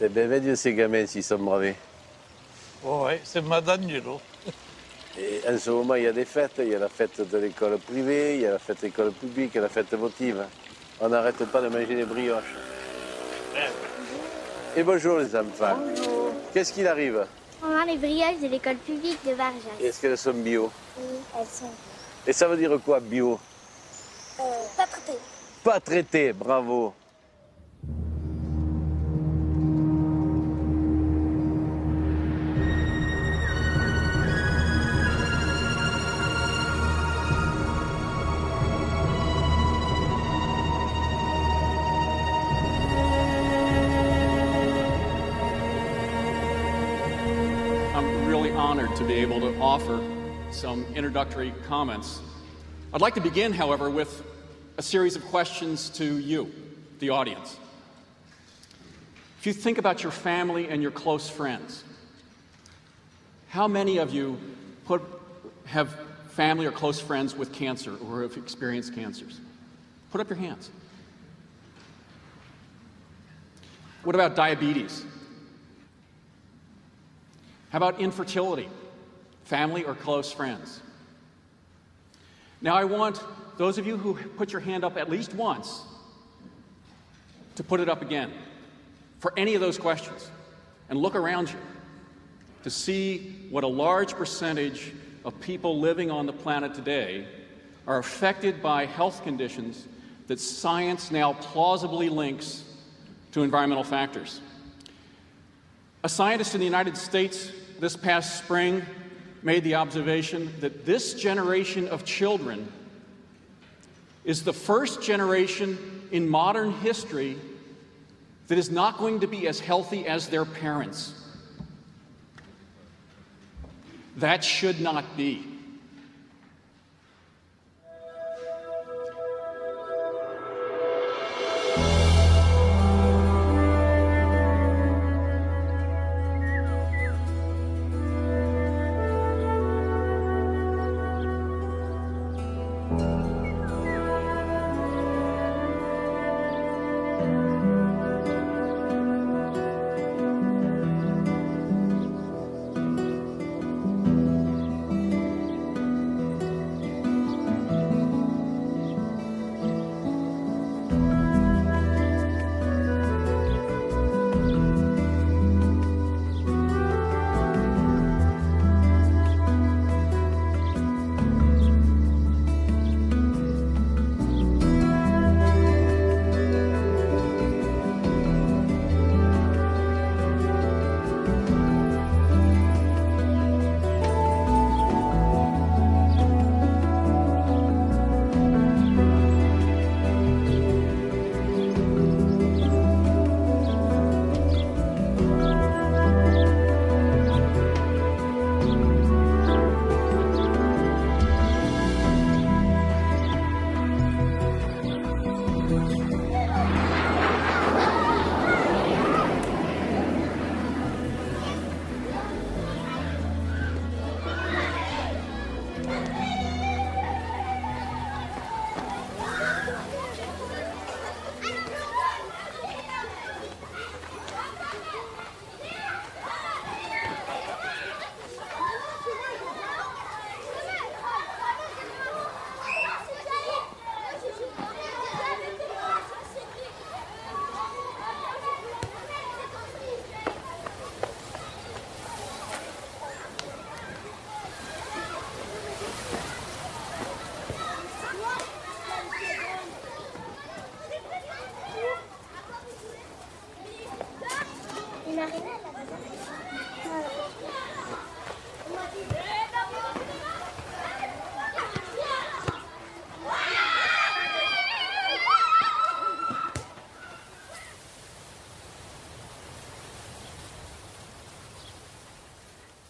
C'est bien vieux ces gamins s'ils sont bravés. Oh, ouais, c'est Madaniello. Et en ce moment, il y a des fêtes. Il y a la fête de l'école privée, il y a la fête de l'école publique, la fête votive. On n'arrête pas de manger des brioches. Et bonjour les enfants. Bonjour. Qu'est-ce qu'il arrive? On a les brioches de l'école publique de Varjas. Est-ce qu'elles sont bio? Oui, elles sont Et ça veut dire quoi, bio? pas traitées. Pas traité, bravo. I'm really honored to be able to offer some introductory comments. I'd like to begin, however, with a series of questions to you, the audience. If you think about your family and your close friends, how many of you have family or close friends with cancer or have experienced cancers? Put up your hands. What about diabetes? How about infertility? Family or close friends? Now I want those of you who put your hand up at least once to put it up again for any of those questions and look around you to see what a large percentage of people living on the planet today are affected by health conditions that science now plausibly links to environmental factors. A scientist in the United States this past spring made the observation that this generation of children is the first generation in modern history that is not going to be as healthy as their parents. That should not be.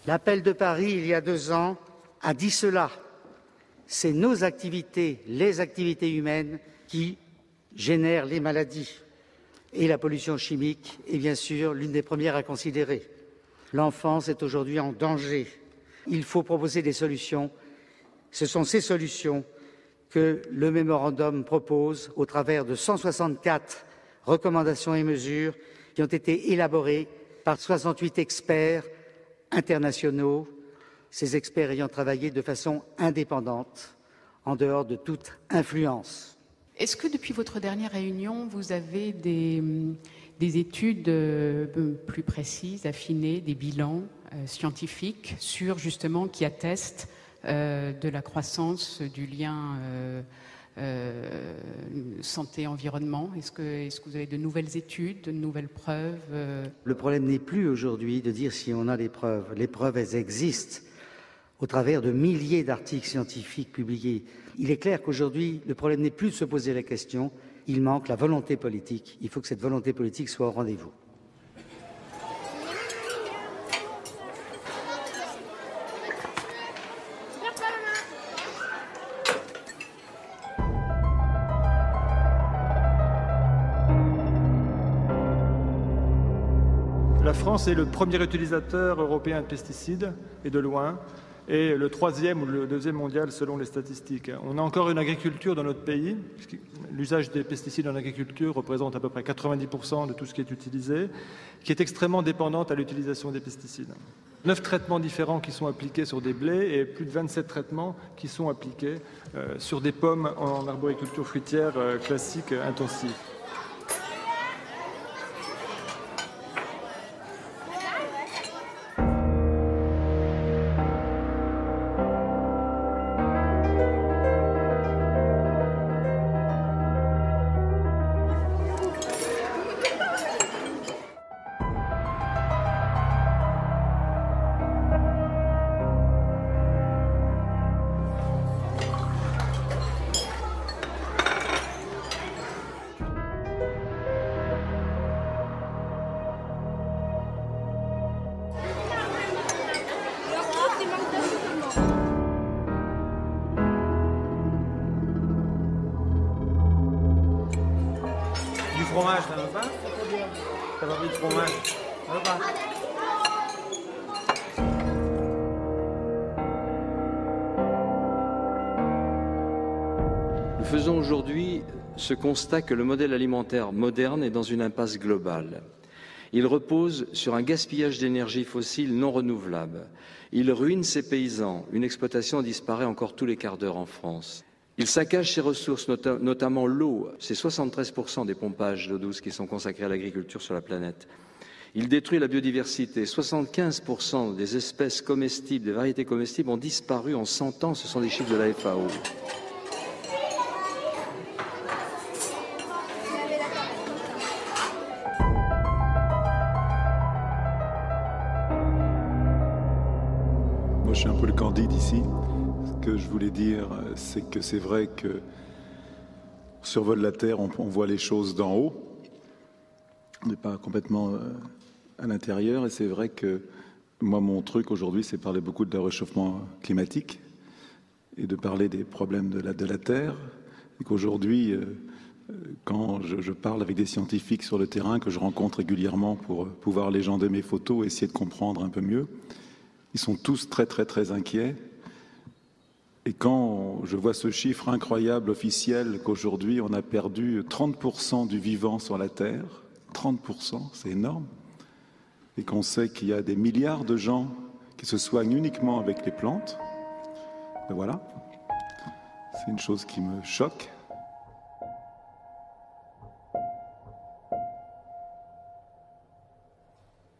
L'appel de Paris, il y a 2 ans, a dit cela. C'est nos activités, les activités humaines, qui génèrent les maladies. Et la pollution chimique est bien sûr l'une des premières à considérer. L'enfance est aujourd'hui en danger. Il faut proposer des solutions. Ce sont ces solutions que le mémorandum propose au travers de 164 recommandations et mesures qui ont été élaborés par 68 experts internationaux, ces experts ayant travaillé de façon indépendante, en dehors de toute influence. Est-ce que depuis votre dernière réunion, vous avez des études plus précises, affinées, des bilans scientifiques sur justement qui attestent de la croissance du lien santé-environnement? Est-ce que vous avez de nouvelles études, de nouvelles preuves? Le problème n'est plus aujourd'hui de dire si on a les preuves. Les preuves, elles existent au travers de milliers d'articles scientifiques publiés. Il est clair qu'aujourd'hui, le problème n'est plus de se poser la question, il manque la volonté politique. Il faut que cette volonté politique soit au rendez-vous. La France est le premier utilisateur européen de pesticides, et de loin, et le troisième ou le deuxième mondial selon les statistiques. On a encore une agriculture dans notre pays, puisque l'usage des pesticides en agriculture représente à peu près 90% de tout ce qui est utilisé, qui est extrêmement dépendante à l'utilisation des pesticides. 9 traitements différents qui sont appliqués sur des blés et plus de 27 traitements qui sont appliqués sur des pommes en arboriculture fruitière classique intensive. Du fromage, ça va pas? Ça va pas de fromage? Ça va pas? Nous faisons aujourd'hui ce constat que le modèle alimentaire moderne est dans une impasse globale. Il repose sur un gaspillage d'énergie fossile non renouvelable. Il ruine ses paysans. Une exploitation disparaît encore tous les quarts d'heure en France. Il saccage ses ressources, notamment l'eau. C'est 73% des pompages d'eau douce qui sont consacrés à l'agriculture sur la planète. Il détruit la biodiversité. 75% des espèces comestibles, des variétés comestibles ont disparu en 100 ans. Ce sont des chiffres de la FAO. Moi, je suis un peu le Candide ici. Ce que je voulais dire, c'est que c'est vrai que on survole la Terre, on voit les choses d'en haut. On n'est pas complètement à l'intérieur. Et c'est vrai que moi, mon truc aujourd'hui, c'est parler beaucoup de réchauffement climatique et de parler des problèmes de la Terre. Et qu'aujourd'hui, quand je parle avec des scientifiques sur le terrain, que je rencontre régulièrement pour pouvoir légender mes photos et essayer de comprendre un peu mieux, ils sont tous très, très, très inquiets. Et quand je vois ce chiffre incroyable officiel qu'aujourd'hui on a perdu 30% du vivant sur la Terre, 30%, c'est énorme, et qu'on sait qu'il y a des milliards de gens qui se soignent uniquement avec les plantes, ben voilà, c'est une chose qui me choque.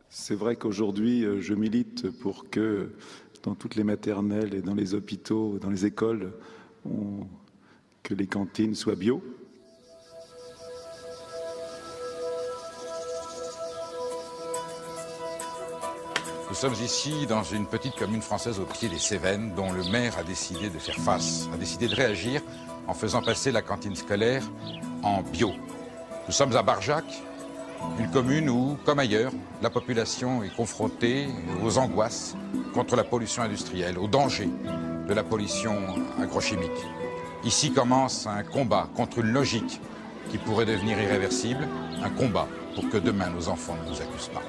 C'est vrai qu'aujourd'hui, je milite pour que dans toutes les maternelles et dans les hôpitaux, dans les écoles, que les cantines soient bio. Nous sommes ici dans une petite commune française au pied des Cévennes dont le maire a décidé de faire face, a décidé de réagir en faisant passer la cantine scolaire en bio. Nous sommes à Barjac, une commune où, comme ailleurs, la population est confrontée aux angoisses contre la pollution industrielle, aux dangers de la pollution agrochimique. Ici commence un combat contre une logique qui pourrait devenir irréversible, un combat pour que demain nos enfants ne nous accusent pas.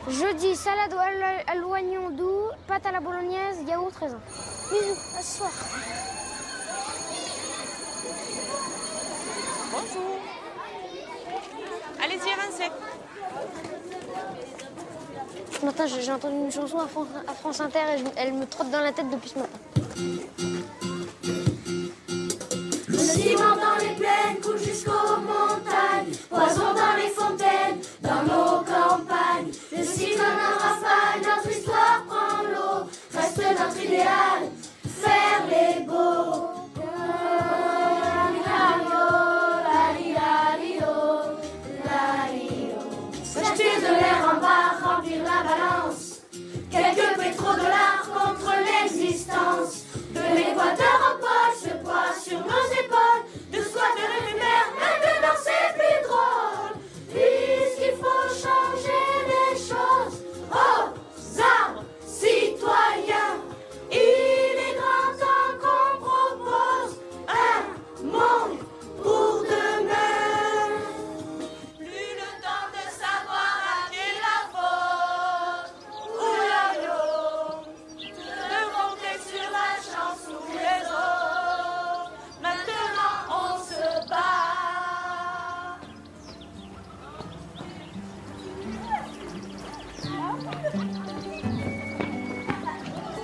Jeudi, salade à l'oignon doux, pâte à la bolognaise, yaourt, raisin. Bisous, à ce soir. Bonjour. Allez-y, avancez. Ce matin, j'ai entendu une chanson à France Inter et elle me trotte dans la tête depuis ce matin. Le ciment dans les plaines coule jusqu'aux montagnes, poison dans les fontaines, dans nos campagnes. Le ciment en rafale, notre histoire prend l'eau, reste notre idéal, faire les beaux. S'acheter de l'air en barre, remplir la balance, quelques pétrodollars contre l'existence. De l'équateur au pôle, ce poids sur nos épaules, de squatter éphémère, maintenant c'est plus drôle. Puisqu'il faut changer les choses, aux arbres citoyens, il est grand temps qu'on propose un monde pour demain. Plus le temps de savoir à qui la faute, ou yo-yo, de compter sur la chance ou les autres. Maintenant on se bat.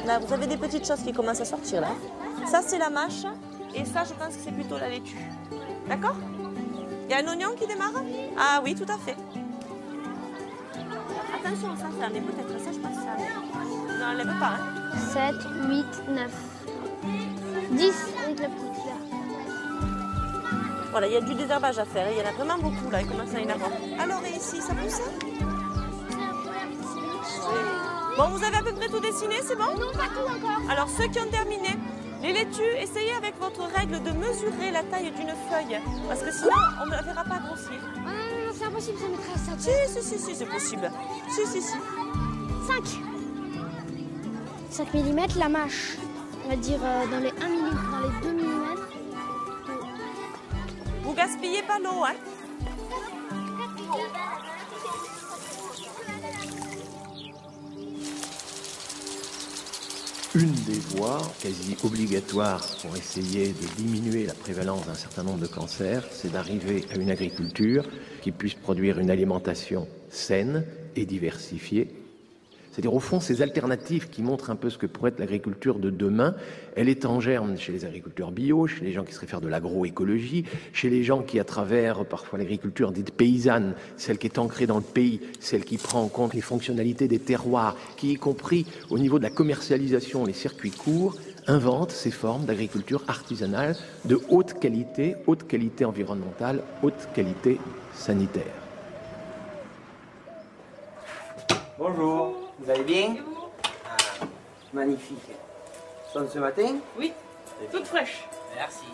Là, vous avez des petites choses qui commencent à sortir là. Ça, c'est la mâche. Et ça, je pense que c'est plutôt la laitue. D'accord? Il y a un oignon qui démarre? Ah oui, tout à fait. Attention, ça mais peut-être ça, je pense que ça. Non, elle lève pas. Hein. 7, 8, 9, 10 avec la petite là. Voilà, il y a du désherbage à faire. Il y en a vraiment beaucoup là. Il commence à y en avoir. Alors, et ici, ça pousse? Bon, vous avez à peu près tout dessiné, c'est bon? Non, pas tout encore. Alors, ceux qui ont terminé, les laitues, essayez avec votre règle de mesurer la taille d'une feuille. Parce que sinon, on ne la verra pas grossir. Ah non, c'est impossible, ça mettrait ça. Si, c'est possible. Si. 5. 5 mm, la mâche. On va dire dans les 1 mm, dans les 2 mm. Vous gaspillez pas l'eau, hein? Une des voies quasi obligatoires pour essayer de diminuer la prévalence d'un certain nombre de cancers, c'est d'arriver à une agriculture qui puisse produire une alimentation saine et diversifiée. C'est-à-dire, au fond, ces alternatives qui montrent un peu ce que pourrait être l'agriculture de demain, elle est en germe chez les agriculteurs bio, chez les gens qui seraient faire de l'agroécologie, chez les gens qui, à travers parfois l'agriculture dite paysanne, celle qui est ancrée dans le pays, celle qui prend en compte les fonctionnalités des terroirs, qui, y compris au niveau de la commercialisation, les circuits courts, inventent ces formes d'agriculture artisanale de haute qualité environnementale, haute qualité sanitaire. Bonjour, vous allez bien? Ah, magnifique. Sont ce matin? Oui, toute fraîche. Merci.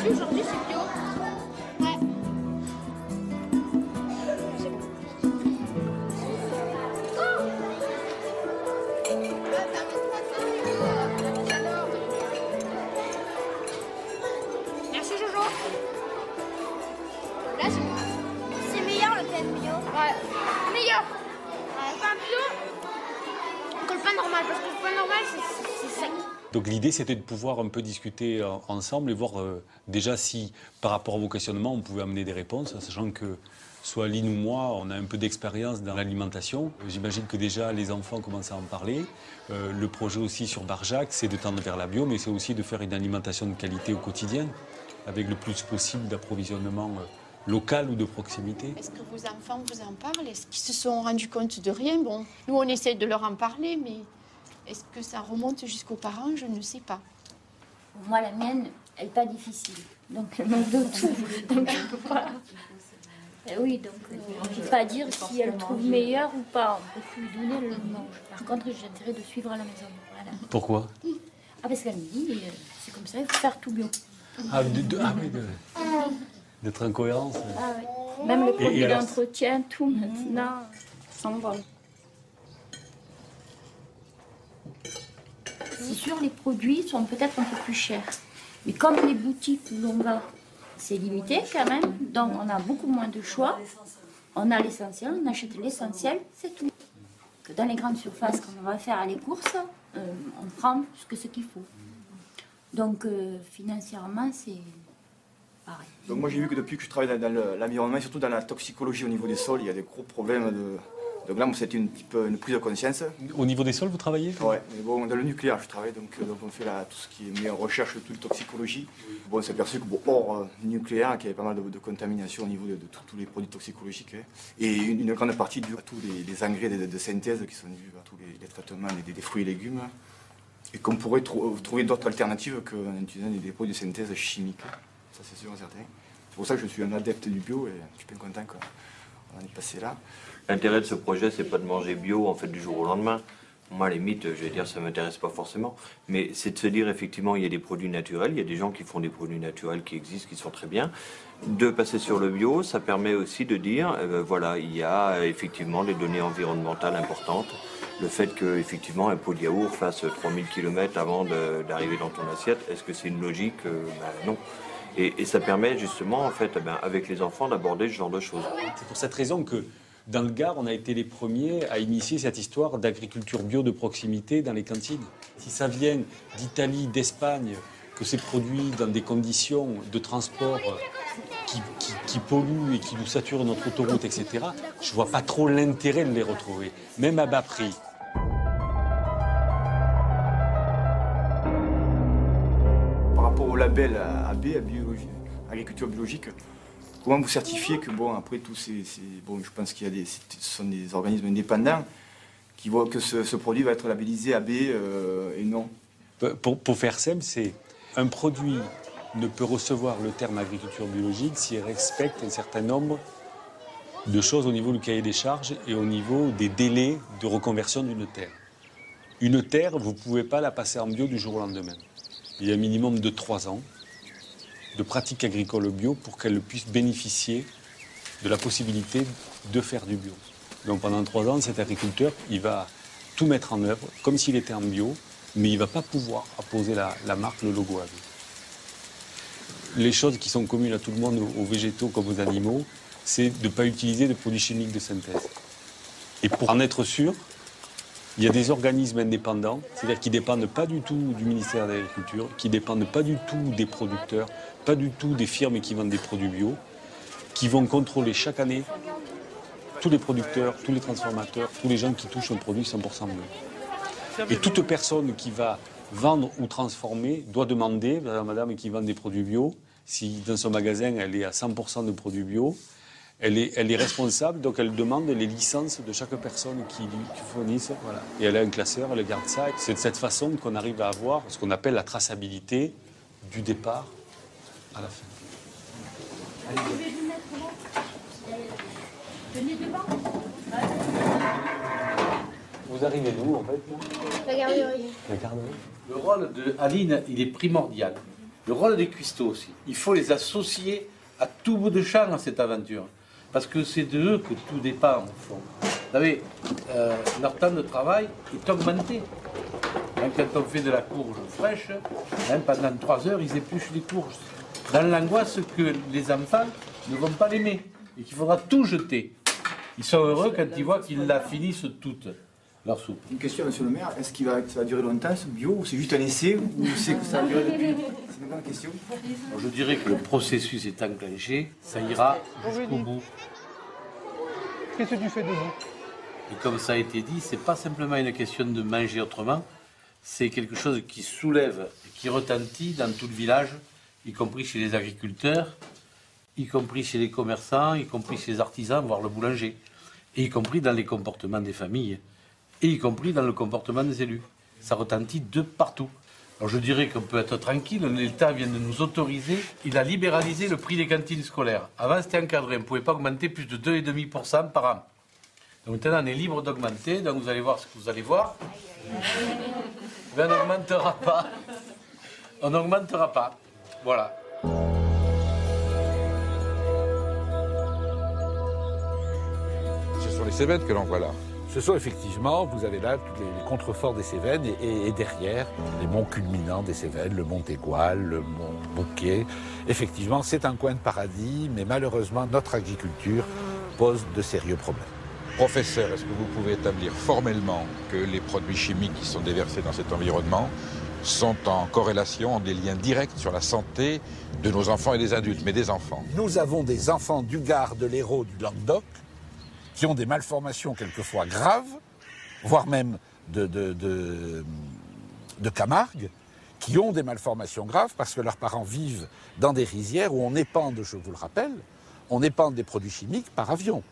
Aujourd'hui, c'est bio. Ouais. C'est bon. Merci Jojo. Là, c'est meilleur le pain bio. Ouais. Meilleur. Ouais. Le pain bio que le pain normal, parce que le pain normal, c'est sec. Donc l'idée, c'était de pouvoir un peu discuter ensemble et voir déjà si, par rapport à vos questionnements, on pouvait amener des réponses, sachant que soit Lynn ou moi, on a un peu d'expérience dans l'alimentation. J'imagine que déjà les enfants commencent à en parler. Le projet aussi sur Barjac, c'est de tendre vers la bio, mais c'est aussi de faire une alimentation de qualité au quotidien, avec le plus possible d'approvisionnement local ou de proximité. Est-ce que vos enfants vous en parlent? Est-ce qu'ils se sont rendus compte de rien? Bon, nous, on essaie de leur en parler, mais... Est-ce que ça remonte jusqu'aux parents? Je ne sais pas. Moi, la mienne, elle n'est pas difficile. Donc, elle mange de tout. Donc, je ne peux pas... oui, donc, on ne peut pas dire si elle trouve meilleure ou pas. On peut lui donner, elle le mange. Par contre, j'ai intérêt de suivre à la maison. Voilà. Pourquoi? Ah, parce qu'elle me dit, c'est comme ça, il faut faire tout bio. Ah oui, d'être en cohérence. Ah, oui. Même les produits d'entretien, tout maintenant s'envole. C'est sûr, les produits sont peut-être un peu plus chers. Mais comme les boutiques où l'on va, c'est limité quand même, donc on a beaucoup moins de choix. On a l'essentiel, on achète l'essentiel, c'est tout. Que dans les grandes surfaces, quand on va faire les courses, on prend ce qu'il faut. Donc financièrement, c'est pareil. Donc moi j'ai vu que depuis que je travaille dans l'environnement, surtout dans la toxicologie au niveau des sols, il y a des gros problèmes de... Donc là, c'était une prise de conscience. Au niveau des sols, vous travaillez? Oui, mais bon, dans le nucléaire, je travaille, donc on fait tout ce qui est mis en recherche de toute la toxicologie. Bon, on s'est aperçu que hors nucléaire, qu'il y avait pas mal de contamination au niveau de tous les produits toxicologiques. Hein. Et une grande partie due à tous les engrais de synthèse qui sont dus à tous les traitements des fruits et légumes. Et qu'on pourrait trouver d'autres alternatives qu'en utilisant des produits de synthèse chimiques. Ça, c'est sûr et certain. C'est pour ça que je suis un adepte du bio et je suis bien content qu'on en est passé là. L'intérêt de ce projet, c'est pas de manger bio en fait du jour au lendemain. Moi, à la limite, je vais dire, ça m'intéresse pas forcément. Mais c'est de se dire, effectivement, il y a des produits naturels, il y a des gens qui font des produits naturels qui existent, qui sont très bien. De passer sur le bio, ça permet aussi de dire, voilà, il y a effectivement des données environnementales importantes. Le fait que, effectivement, un pot de yaourt fasse 3000 km avant d'arriver dans ton assiette, est-ce que c'est une logique? Non. Et ça permet justement, en fait, avec les enfants, d'aborder ce genre de choses. C'est pour cette raison que dans le Gard, on a été les premiers à initier cette histoire d'agriculture bio de proximité dans les cantines. Si ça vient d'Italie, d'Espagne, que c'est produit dans des conditions de transport qui polluent et qui nous saturent notre autoroute, etc., je ne vois pas trop l'intérêt de les retrouver, même à bas prix. Par rapport au label AB, agriculture biologique, comment vous certifiez que, bon, après tous bon, je pense qu'il y a ce sont des organismes indépendants qui voient que ce produit va être labellisé AB et non? Pour faire simple, c'est un produit ne peut recevoir le terme agriculture biologique s'il respecte un certain nombre de choses au niveau du cahier des charges et au niveau des délais de reconversion d'une terre. Une terre, vous ne pouvez pas la passer en bio du jour au lendemain. Il y a un minimum de 3 ans de pratique agricole bio pour qu'elle puisse bénéficier de la possibilité de faire du bio. Donc pendant 3 ans, cet agriculteur, il va tout mettre en œuvre comme s'il était en bio, mais il ne va pas pouvoir apposer la marque, le logo AB. Les choses qui sont communes à tout le monde, aux végétaux comme aux animaux, c'est de ne pas utiliser de produits chimiques de synthèse. Et pour en être sûr, il y a des organismes indépendants, c'est-à-dire qui ne dépendent pas du tout du ministère de l'Agriculture, qui ne dépendent pas du tout des producteurs, pas du tout des firmes qui vendent des produits bio, qui vont contrôler chaque année tous les producteurs, tous les transformateurs, tous les gens qui touchent un produit 100% bio. Et toute personne qui va vendre ou transformer doit demander à la madame qui vend des produits bio, si dans son magasin elle est à 100% de produits bio, elle est responsable, donc elle demande les licences de chaque personne qui fournisse. Voilà. Et elle a un classeur, elle garde ça. C'est de cette façon qu'on arrive à avoir ce qu'on appelle la traçabilité du départ à la fin. Vous arrivez d'où en fait? La garderie. La garderie. Le rôle de Aline, il est primordial. Le rôle des cuistots aussi. Il faut les associer à tout bout de champ dans cette aventure. Parce que c'est de eux que tout dépend, au fond. Vous savez, leur temps de travail est augmenté. Même quand on fait de la courge fraîche, même pendant 3 heures, ils épluchent les courges. Dans l'angoisse que les enfants ne vont pas l'aimer et qu'il faudra tout jeter. Ils sont heureux quand ils voient qu'ils la finissent toute, leur soupe. Une question, monsieur le maire, est-ce que ça va durer longtemps ce bio, ou c'est juste un essai, ou c'est que ça va durer depuis? C'est une bonne question. Alors, je dirais que le processus est enclenché, ça ira jusqu'au bout. Qu'est-ce que tu fais debout? Et comme ça a été dit, c'est pas simplement une question de manger autrement, c'est quelque chose qui soulève, qui retentit dans tout le village, y compris chez les agriculteurs, y compris chez les commerçants, y compris chez les artisans, voire le boulanger, et y compris dans les comportements des familles, et y compris dans le comportement des élus. Ça retentit de partout. Alors je dirais qu'on peut être tranquille, l'État vient de nous autoriser, il a libéralisé le prix des cantines scolaires. Avant c'était encadré, on ne pouvait pas augmenter plus de 2,5% par an. Donc maintenant on est libre d'augmenter, donc vous allez voir ce que vous allez voir. Ben, on n'augmentera pas. On n'augmentera pas. Voilà. Ce sont les Cévennes que l'on voit là. Ce sont effectivement, vous avez là tous les contreforts des Cévennes et derrière les monts culminants des Cévennes, le mont Égual, le mont Bouquet. Effectivement, c'est un coin de paradis, mais malheureusement, notre agriculture pose de sérieux problèmes. Professeur, est-ce que vous pouvez établir formellement que les produits chimiques qui sont déversés dans cet environnement sont en corrélation, ont des liens directs sur la santé de nos enfants et des adultes, mais des enfants? Nous avons des enfants du Gard, de l'Hérault, du Languedoc, qui ont des malformations quelquefois graves, voire même de Camargue, qui ont des malformations graves parce que leurs parents vivent dans des rizières où on épande, je vous le rappelle, on épande des produits chimiques par avion.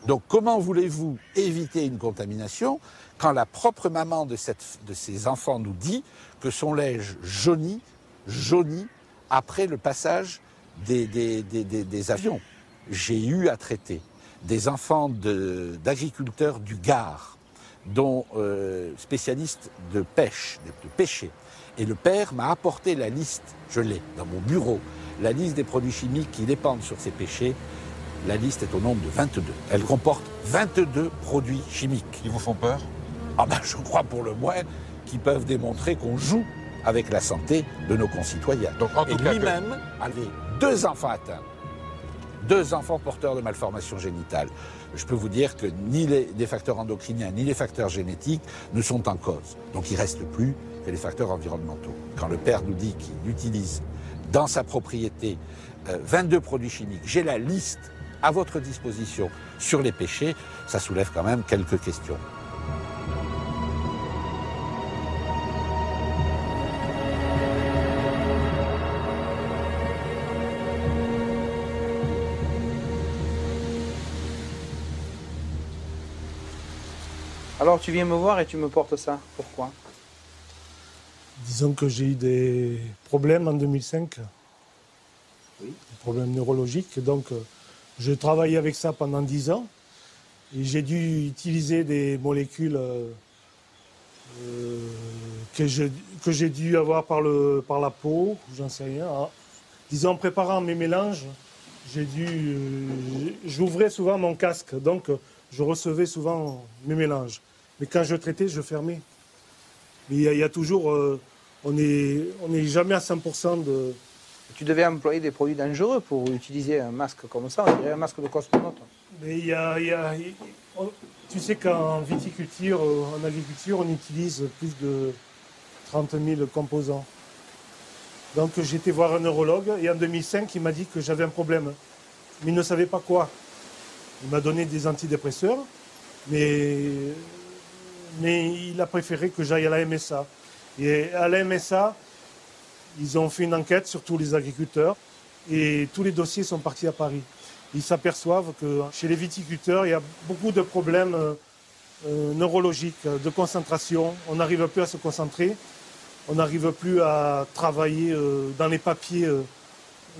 Donc comment voulez-vous éviter une contamination quand la propre maman de ces enfants nous dit que son lait jaunit après le passage des avions? J'ai eu à traiter des enfants d'agriculteurs du Gard, dont spécialistes de pêche, de pêcher. Et le père m'a apporté la liste, je l'ai dans mon bureau, la liste des produits chimiques qui dépendent sur ces pêchés. La liste est au nombre de 22. Elle comporte 22 produits chimiques. Ils vous font peur? Ah ben, je crois pour le moins qu'ils peuvent démontrer qu'on joue avec la santé de nos concitoyens. Donc, en tout cas, lui-même avait 2 enfants atteints. 2 enfants porteurs de malformations génitales. Je peux vous dire que ni les facteurs endocriniens ni les facteurs génétiques ne sont en cause. Donc il ne reste plus que les facteurs environnementaux. Quand le père nous dit qu'il utilise dans sa propriété 22 produits chimiques, j'ai la liste à votre disposition sur les pêchés, ça soulève quand même quelques questions. Alors tu viens me voir et tu me portes ça. Pourquoi? Disons que j'ai eu des problèmes en 2005. Oui. Des problèmes neurologiques. Donc je travaillais avec ça pendant 10 ans. Et j'ai dû utiliser des molécules que j'ai dû avoir par la peau, j'en sais rien. Disons en préparant mes mélanges, j'ouvrais souvent mon casque. Donc je recevais souvent mes mélanges. Mais quand je traitais, je fermais. Mais il y a toujours... on n'est jamais à 100% de... Tu devais employer des produits dangereux pour utiliser un masque comme ça, on dirait un masque de cosmonaute. Mais tu sais qu'en viticulture, en agriculture, on utilise plus de 30 000 composants. Donc j'ai été voir un neurologue et en 2005, il m'a dit que j'avais un problème. Mais il ne savait pas quoi. Il m'a donné des antidépresseurs, mais il a préféré que j'aille à la MSA. Et à la MSA, ils ont fait une enquête sur tous les agriculteurs et tous les dossiers sont partis à Paris. Ils s'aperçoivent que chez les viticulteurs, il y a beaucoup de problèmes neurologiques, de concentration. On n'arrive plus à se concentrer, on n'arrive plus à travailler dans les papiers.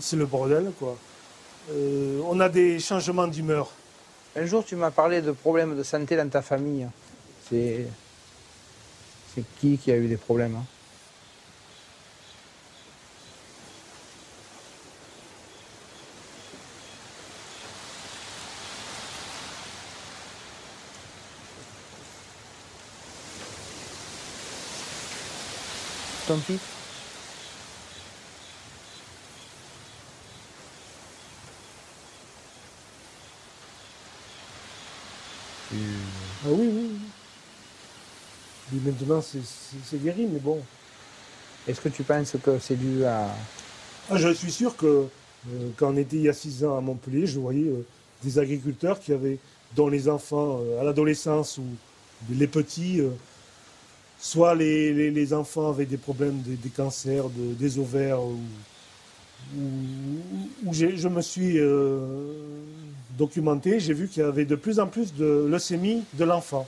C'est le bordel, quoi. On a des changements d'humeur. Un jour, tu m'as parlé de problèmes de santé dans ta famille. C'est qui a eu des problèmes? Ton fils? Ah oui. Et maintenant, c'est guéri, mais bon. Est-ce que tu penses que c'est dû à... Je suis sûr que quand on était il y a 6 ans à Montpellier, je voyais des agriculteurs dont les enfants à l'adolescence ou les petits, soit les enfants avaient des problèmes, des cancers, des ovaires, où je me suis documenté, j'ai vu qu'il y avait de plus en plus de leucémie de l'enfant.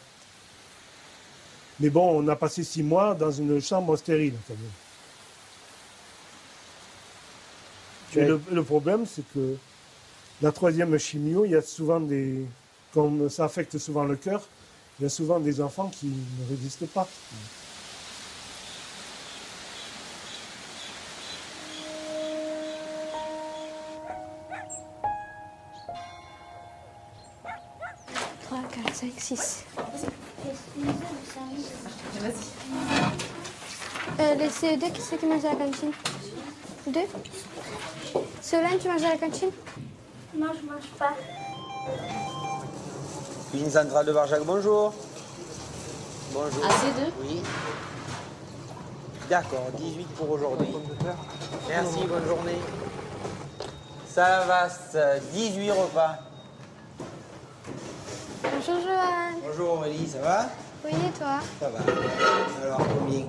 Mais bon, on a passé 6 mois dans une chambre stérile, quand même. Et le problème, c'est que la 3e chimio, il y a souvent comme ça affecte souvent le cœur, il y a souvent des enfants qui ne résistent pas. 5, 6. Les CE2, qui c'est qui mange à la cantine? 2. Solène, tu manges à la cantine? Non, je mange pas. Cuisine centrale de Barjac, bonjour. Bonjour. AC2? Oui. D'accord, 18 pour aujourd'hui. Merci, bonne journée. Salavaste, 18 repas. Bonjour Johan. Bonjour Aurélie, ça va? Oui, et toi? Ça va. Alors, combien?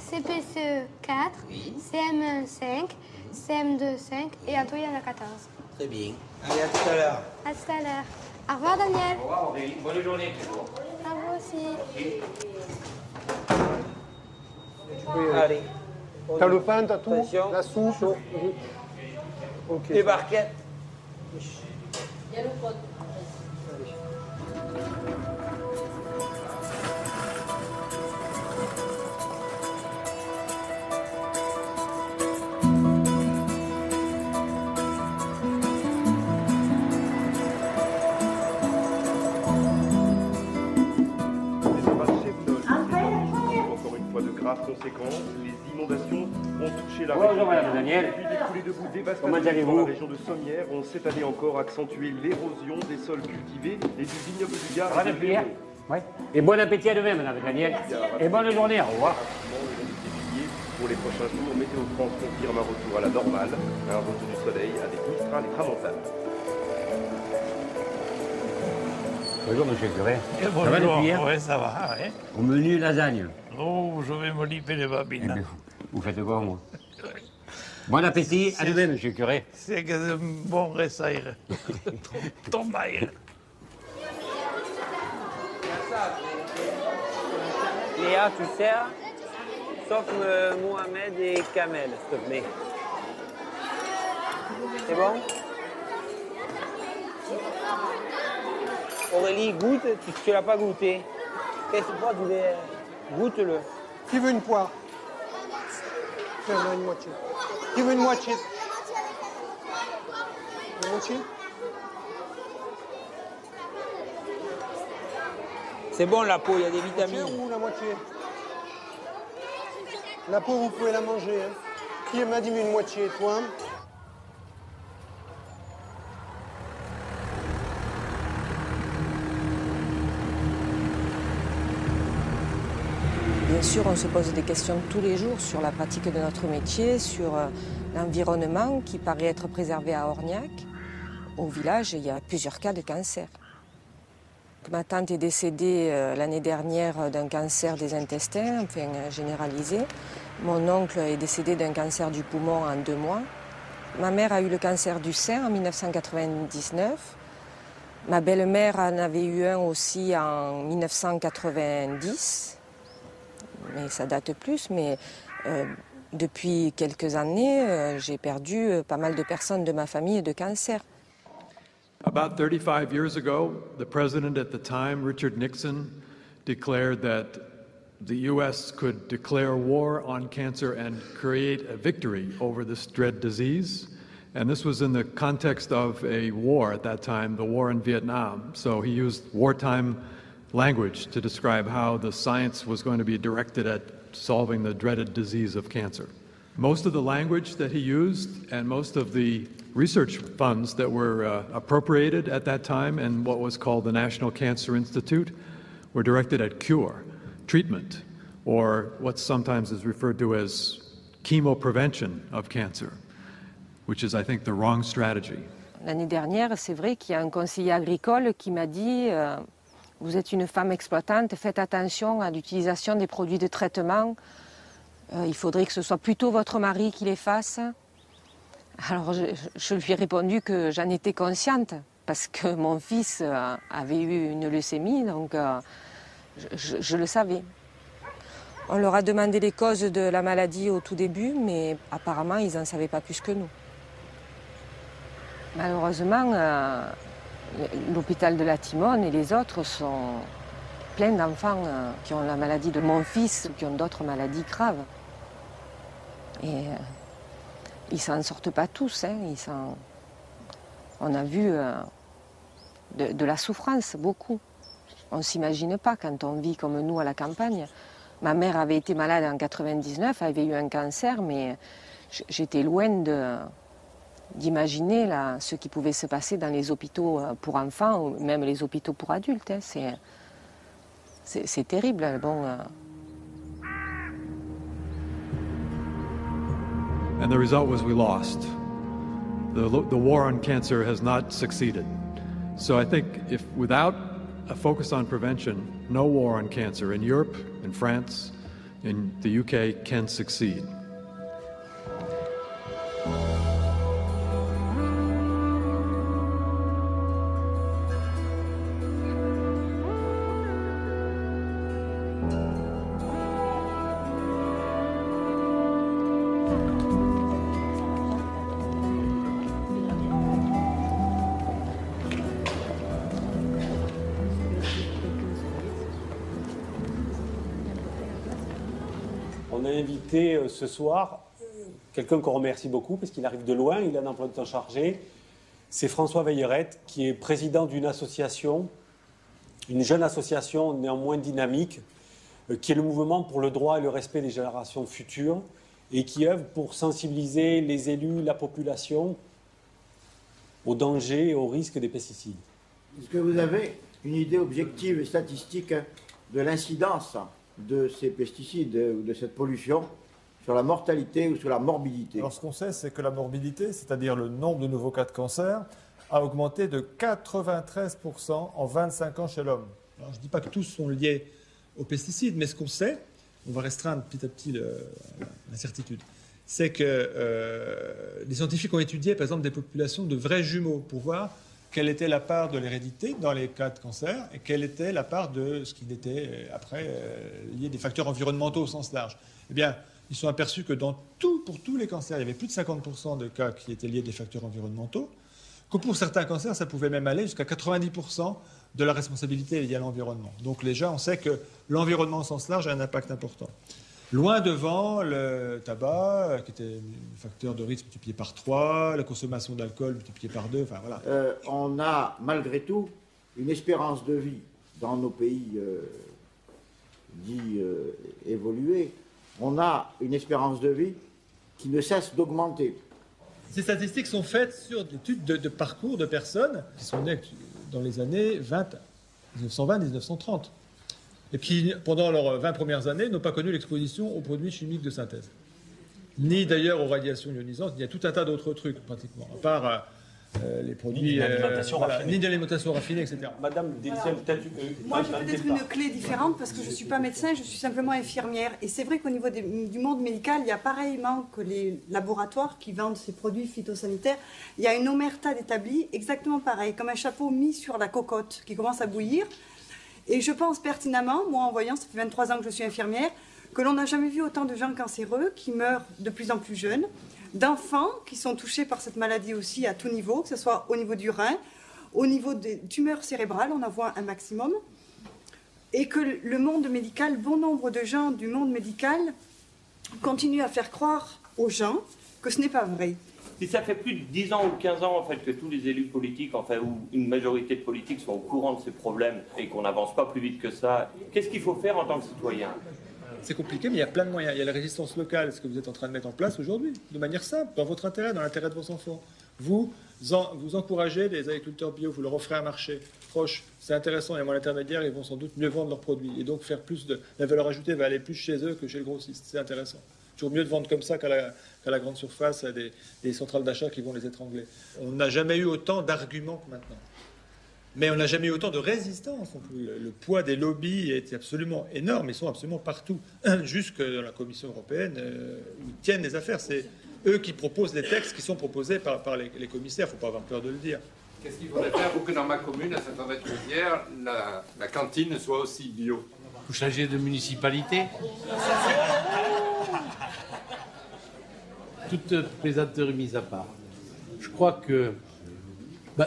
CPCE 4, CM1 5, CM2 5 et à toi il y en a 14. Très bien. Allez, à tout à l'heure. À tout à l'heure. Au revoir Daniel. Au revoir Aurélie, bonne journée. À vous aussi. Allez. T'as le pain, t'as tout? Attention. La soupe? Ok. Des barquettes. Il y a le pot. Conséquences, les inondations ont touché la Bonjour, région. Madame Daniel. Depuis des coulées de boue dévastatrices Comment allez-vous? dans la région de Sommières ont cette année encore accentué l'érosion des sols cultivés et du vignoble du Gard. Ça va depuis hier? Oui. Et bon appétit à demain, Madame Daniel. Et bonne journée, au revoir. Pour les prochains jours, Météo France confirme un retour à la normale, un retour du soleil avec Mistral et Tramontane. Bonjour, monsieur le curé. Ça va Bonjour, depuis hier? oui, ça va. Ouais. Au menu lasagne. Oh, je vais me liper les babines. Eh bien, vous faites quoi, moi? Bon appétit, à demain, monsieur le curé. C'est que c'est un bon ressaire. Tombaille. Léa, tu sers? Sauf Mohamed et Kamel, s'il te plaît. C'est bon? Aurélie, goûte, tu l'as pas goûté. Qu'est-ce que tu crois? Goûte-le. Qui veut une poire? Tiens, on a une moitié. Qui veut une moitié? Une moitié? C'est bon la peau, il y a des vitamines. Moitié ou la moitié? La peau, vous pouvez la manger. Hein. Qui m'a dit une moitié? Toi? Bien sûr, on se pose des questions tous les jours sur la pratique de notre métier, sur l'environnement qui paraît être préservé à Orniac. Au village, il y a plusieurs cas de cancer. Ma tante est décédée l'année dernière d'un cancer des intestins, enfin généralisé. Mon oncle est décédé d'un cancer du poumon en 2 mois. Ma mère a eu le cancer du sein en 1999. Ma belle-mère en avait eu un aussi en 1990. Mais ça date plus, mais depuis quelques années, j'ai perdu pas mal de personnes de ma famille de cancer. About 35 years ago, the president at the time, Richard Nixon, declared that the U.S. could declare war on cancer and create a victory over this dread disease. And this was in the context of a war at that time, the war in Vietnam. So he used wartime language to describe how the science was going to be directed at solving the dreaded disease of cancer. Most of the language that he used and most of the research funds that were appropriated at that time in what was called the National Cancer Institute were directed at cure, treatment, or what sometimes is referred to as chemoprevention of cancer, which is, I think, the wrong strategy. L'année dernière, c'est vrai qu'il y a un conseiller agricole qui m'a dit vous êtes une femme exploitante, faites attention à l'utilisation des produits de traitement. Il faudrait que ce soit plutôt votre mari qui les fasse. Alors je lui ai répondu que j'en étais consciente parce que mon fils avait eu une leucémie, donc je le savais. On leur a demandé les causes de la maladie au tout début, mais apparemment ils n'en savaient pas plus que nous. Malheureusement, l'hôpital de la Timone et les autres sont pleins d'enfants qui ont la maladie de mon fils ou qui ont d'autres maladies graves. Et ils ne s'en sortent pas tous. Hein. On a vu de la souffrance, beaucoup. On ne s'imagine pas quand on vit comme nous à la campagne. Ma mère avait été malade en 99, elle avait eu un cancer, mais j'étais loin d'imaginer ce qui pouvait se passer dans les hôpitaux pour enfants ou même les hôpitaux pour adultes. Hein. C'est terrible. Bon, And the result was we lost. The war on cancer has not succeeded. So I think if without a focus on prevention, no war on cancer in Europe, in France, in the UK can succeed. On a invité ce soir quelqu'un qu'on remercie beaucoup parce qu'il arrive de loin, il a un emploi de temps chargé. C'est François Veillerette qui est président d'une association, une jeune association néanmoins dynamique, qui est le mouvement pour le droit et le respect des générations futures et qui œuvre pour sensibiliser les élus, la population aux dangers et aux risques des pesticides. Est-ce que vous avez une idée objective et statistique de l'incidence de ces pesticides ou de cette pollution sur la mortalité ou sur la morbidité? Alors ce qu'on sait, c'est que la morbidité, c'est-à-dire le nombre de nouveaux cas de cancer, a augmenté de 93% en 25 ans chez l'homme. Alors je ne dis pas que tous sont liés aux pesticides, mais ce qu'on sait, on va restreindre petit à petit l'incertitude, c'est que les scientifiques ont étudié par exemple des populations de vrais jumeaux pour voir quelle était la part de l'hérédité dans les cas de cancer et quelle était la part de ce qui était après lié des facteurs environnementaux au sens large. Eh bien, ils sont aperçus que pour tous les cancers, il y avait plus de 50% de cas qui étaient liés à des facteurs environnementaux, que pour certains cancers, ça pouvait même aller jusqu'à 90% de la responsabilité liée à l'environnement. Donc déjà, on sait que l'environnement au sens large a un impact important. Loin devant, le tabac, qui était un facteur de risque multiplié par 3, la consommation d'alcool multipliée par 2, enfin voilà. On a malgré tout une espérance de vie dans nos pays dits évolués. On a une espérance de vie qui ne cesse d'augmenter. Ces statistiques sont faites sur des études de parcours de personnes qui sont nées dans les années 1920-1930. Et qui, pendant leurs 20 premières années, n'ont pas connu l'exposition aux produits chimiques de synthèse. Ni d'ailleurs aux radiations ionisantes, il y a tout un tas d'autres trucs, pratiquement, à part les produits... Ni de l'alimentation raffinée, etc. Madame Delciel, peut-être... Moi, j'ai peut-être une clé différente, parce que je ne suis pas médecin, je suis simplement infirmière. Et c'est vrai qu'au niveau du monde médical, il y a pareillement que les laboratoires qui vendent ces produits phytosanitaires, il y a une omerta d'établis exactement pareil, comme un chapeau mis sur la cocotte qui commence à bouillir. Et je pense pertinemment, moi en voyant, ça fait 23 ans que je suis infirmière, que l'on n'a jamais vu autant de gens cancéreux qui meurent de plus en plus jeunes, d'enfants qui sont touchés par cette maladie aussi à tout niveau, que ce soit au niveau du rein, au niveau des tumeurs cérébrales, on en voit un maximum, et que le monde médical, bon nombre de gens du monde médical continuent à faire croire aux gens que ce n'est pas vrai. Si ça fait plus de 10 ans ou 15 ans en fait, que tous les élus politiques, enfin, ou une majorité de politiques sont au courant de ces problèmes et qu'on n'avance pas plus vite que ça, qu'est-ce qu'il faut faire en tant que citoyen? C'est compliqué, mais il y a plein de moyens. Il y a la résistance locale, ce que vous êtes en train de mettre en place aujourd'hui, de manière simple, dans votre intérêt, dans l'intérêt de vos enfants. Vous encouragez des agriculteurs bio, vous leur offrez un marché proche, c'est intéressant, il y a moins d'intermédiaires, ils vont sans doute mieux vendre leurs produits. Et donc faire plus de... La valeur ajoutée va aller plus chez eux que chez le grossiste, c'est intéressant. Toujours mieux de vendre comme ça qu'à la grande surface, à des centrales d'achat qui vont les étrangler. On n'a jamais eu autant d'arguments que maintenant. Mais on n'a jamais eu autant de résistance. Le poids des lobbies est absolument énorme. Ils sont absolument partout. Jusque dans la Commission européenne, où ils tiennent les affaires. C'est eux qui proposent les textes qui sont proposés par les commissaires. Il ne faut pas avoir peur de le dire. Qu'est-ce qu'il faudrait faire pour que dans ma commune, à Saint-André-de-Chaudière, la cantine soit aussi bio? Vous changez de municipalité? Toute plaisanterie mise à part. Je crois que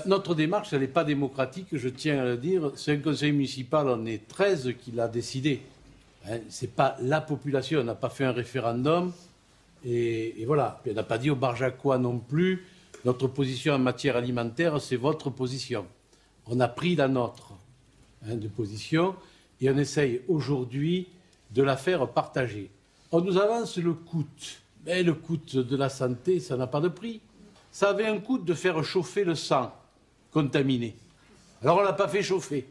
notre démarche, elle n'est pas démocratique, je tiens à le dire. C'est un conseil municipal, on est 13 qui l'a décidé. Ce n'est pas la population, on n'a pas fait un référendum. Et voilà. Puis on n'a pas dit aux Barjacois non plus, notre position en matière alimentaire, c'est votre position. On a pris la nôtre. de position, et on essaye aujourd'hui de la faire partager. On nous avance le coût. Mais le coût de la santé, ça n'a pas de prix. Ça avait un coût de faire chauffer le sang contaminé. Alors on ne l'a pas fait chauffer.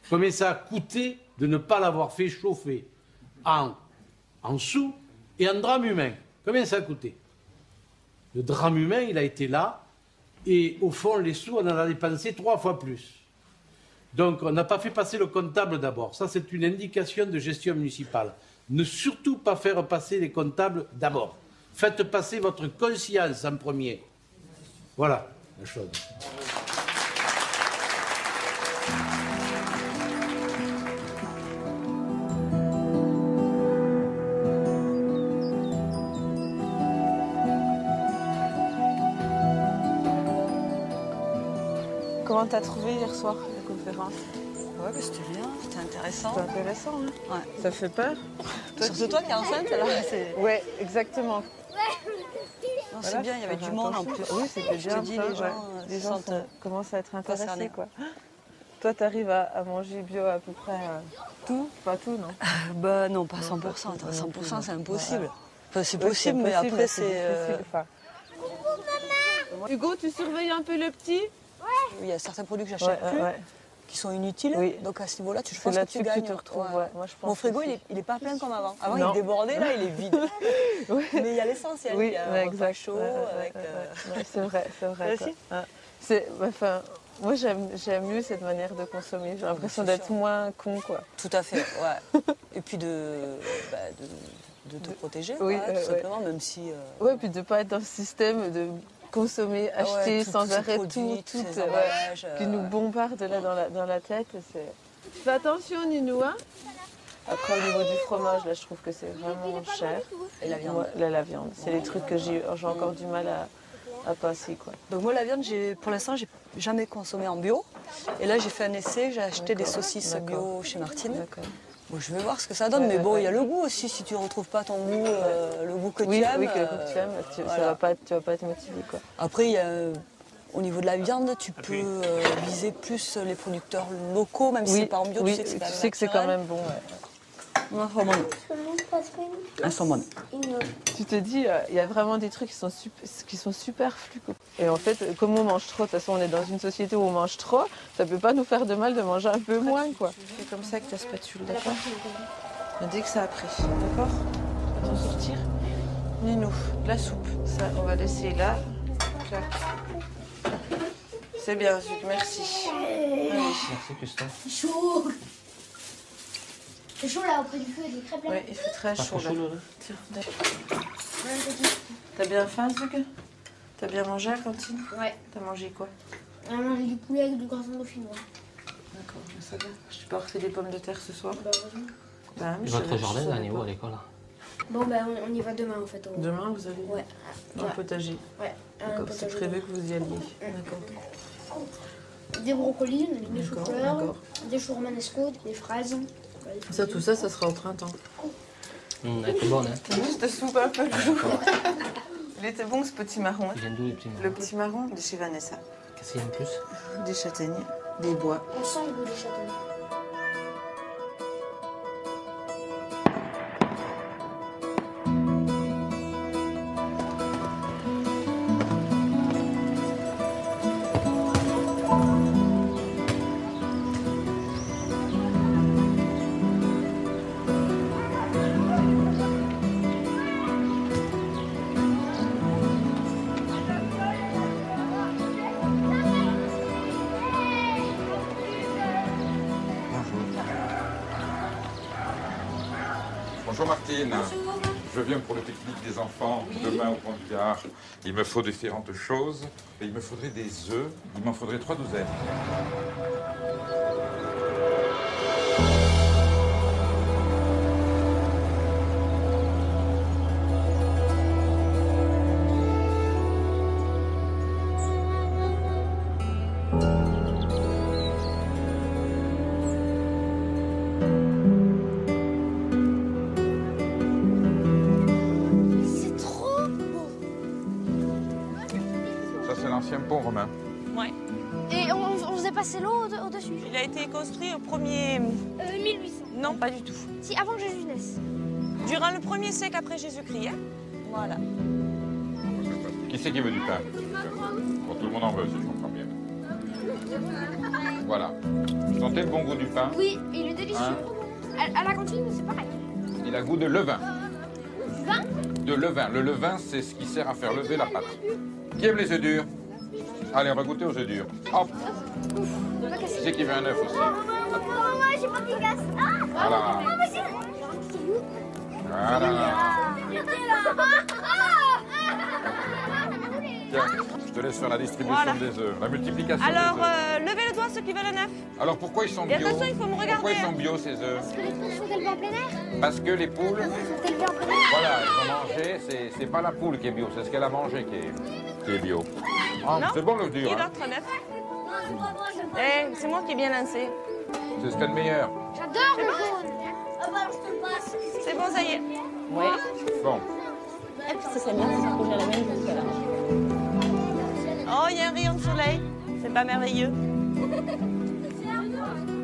Combien ça a coûté de ne pas l'avoir fait chauffer en sous et en drame humain? Combien ça a coûté? Le drame humain, il a été là, et au fond, les sous, on en a dépensé 3 fois plus. Donc on n'a pas fait passer le comptable d'abord. Ça, c'est une indication de gestion municipale. Ne surtout pas faire passer les comptables d'abord. Faites passer votre conscience en premier. Voilà la chose. Comment t'as trouvé hier soir la conférence? Ouais, bah, c'était bien, c'était intéressant. C'était intéressant, hein. Ouais. Ça fait peur? Surtout toi qui es enceinte, alors. Ouais, exactement. Non, c'est bien, il y avait du monde en plus. Oui, c'était bien. Je te dis, les gens commencent à être intéressés, concernés. quoi. Toi, t'arrives à manger bio à peu près tout? Pas tout, non? Bah non, pas 100%. Attends, 100%, c'est impossible. Enfin, c'est possible, mais après, c'est... Hugo, tu surveilles un peu le petit? Il y a certains produits que j'achète plus, qui sont inutiles. Oui. Donc à ce niveau-là, je pense que tu gagnes. Tu te retrouves, ouais. Moi, je pense. Mon frigo, il est pas plein comme avant. Avant, Non. il débordait, là, il est vide. Mais il y a l'essentiel. Oui, il y a un repas exact. chaud. C'est vrai, c'est vrai. Toi aussi enfin, moi, j'aime mieux cette manière de consommer. J'ai l'impression d'être moins con, quoi. Tout à fait, ouais. Et puis de te protéger, Oui, tout simplement, même si... Ouais, puis de ne pas être dans ce système de consommer, acheter sans arrêt tout qui nous bombarde là dans la tête. Fais attention, Ninou, hein. Après, au niveau du fromage, là, je trouve que c'est vraiment cher. Et la viande. Moi, la viande, c'est les trucs que j'ai encore du mal à passer, quoi. Donc moi, la viande, pour l'instant, j'ai jamais consommé en bio. Et là, j'ai fait un essai, j'ai acheté des saucisses bio chez Martine. Bon, je vais voir ce que ça donne, mais bon, il y a le goût aussi. Si tu ne retrouves pas ton goût, le goût que tu aimes. Oui, que tu aimes, tu ne vas pas être motivé, quoi. Après, au niveau de la viande, tu peux viser plus les producteurs locaux, même si c'est pas en bio, tu sais que c'est quand même bon. Elles sont bonnes. Tu te dis, il y a vraiment des trucs qui sont superflus. Et en fait, comme on mange trop, de toute façon, on est dans une société où on mange trop, ça peut pas nous faire de mal de manger un peu moins, quoi. C'est comme ça que ta spatule, d'accord? Dès que ça a pris, d'accord? Tu vas t'en sortir. Ninou, de la soupe. Ça, on va laisser là. Clac. C'est bien, Zuc, merci. Allez. Merci, Christophe. Chaud. C'est chaud là auprès du feu, il est très plein. Oui, il fait très chaud là. Tiens, t'as bien faim, Zuc? T'as bien mangé à la cantine? Ouais. T'as mangé quoi? On a mangé du poulet avec du croissant dauphinois. D'accord, ça va. Je peux refait des pommes de terre ce soir? Bah, heureusement. Bah, Votre jardin, elle est où à l'école? Bon, bah, on y va demain en fait. Demain, vous allez? Ouais. Dans le potager? Ouais. D'accord, c'est prévu que vous y alliez. D'accord. Des brocolis, des choux-fleurs, des choux romanesco, des fraises. Ça, tout ça, ça sera au printemps. Elle était bonne, hein? Je te soupe un peu toujours. Il était bon ce petit marron. Il vient d'où, le petit marron? Le petit marron de chez Vanessa. Qu'est-ce qu'il y a en plus? Des châtaignes, des bois. On sent le goût des châtaignes. Bonjour Martine. Je viens pour le pique-nique des enfants demain au Pont du Gard. Il me faut différentes choses. Et il me faudrait des œufs. Il m'en faudrait 3 douzaines. C'est trop beau. Ça, c'est l'ancien pont romain. Ouais. Et on faisait passé l'eau au-dessus. Il a été construit au premier... 1800. Non, pas du tout. Si, avant que Jésus naisse. Durant le 1er siècle après Jésus-Christ, hein. Voilà. Qui c'est qui veut du pain? Bon, tout le monde en veut, si je comprends bien. Voilà. Vous sentez le bon goût du pain? Oui, il est délicieux. Hein? À la cantine, c'est pareil. Il a goût de levain. Du vin? De levain. Le levain, c'est ce qui sert à faire lever la pâte. Qui aime les œufs durs? Allez, on va goûter aux œufs durs. Hop. Qui c'est qui veut un œuf aussi? Moi, j'ai pas de glace. Voilà. Voilà. Tiens, je te laisse faire la distribution Voilà. des œufs, la multiplication Alors, des œufs. levez le doigt ceux qui veulent un œuf. Alors pourquoi ils sont Et bio? attention, il faut me regarder. Pourquoi ils sont bio ces œufs? Parce que les poules sont élevées en plein air. Parce que les poules, Sont élevées en plein air. voilà, elles ont mangé, c'est pas la poule qui est bio, c'est ce qu'elle a mangé qui est bio. Ah, Non. c'est bon l'œuf dur, Qui hein. d'autre un œuf? Eh, c'est moi qui ai bien lancé. C'est ce qu'il y a de meilleur. J'adore le jaune. C'est bon, ça y est. Oui. Bon. Ça serait bien de se coucher à la même jusqu'à là. Oh, il y a un rayon de soleil. C'est pas merveilleux.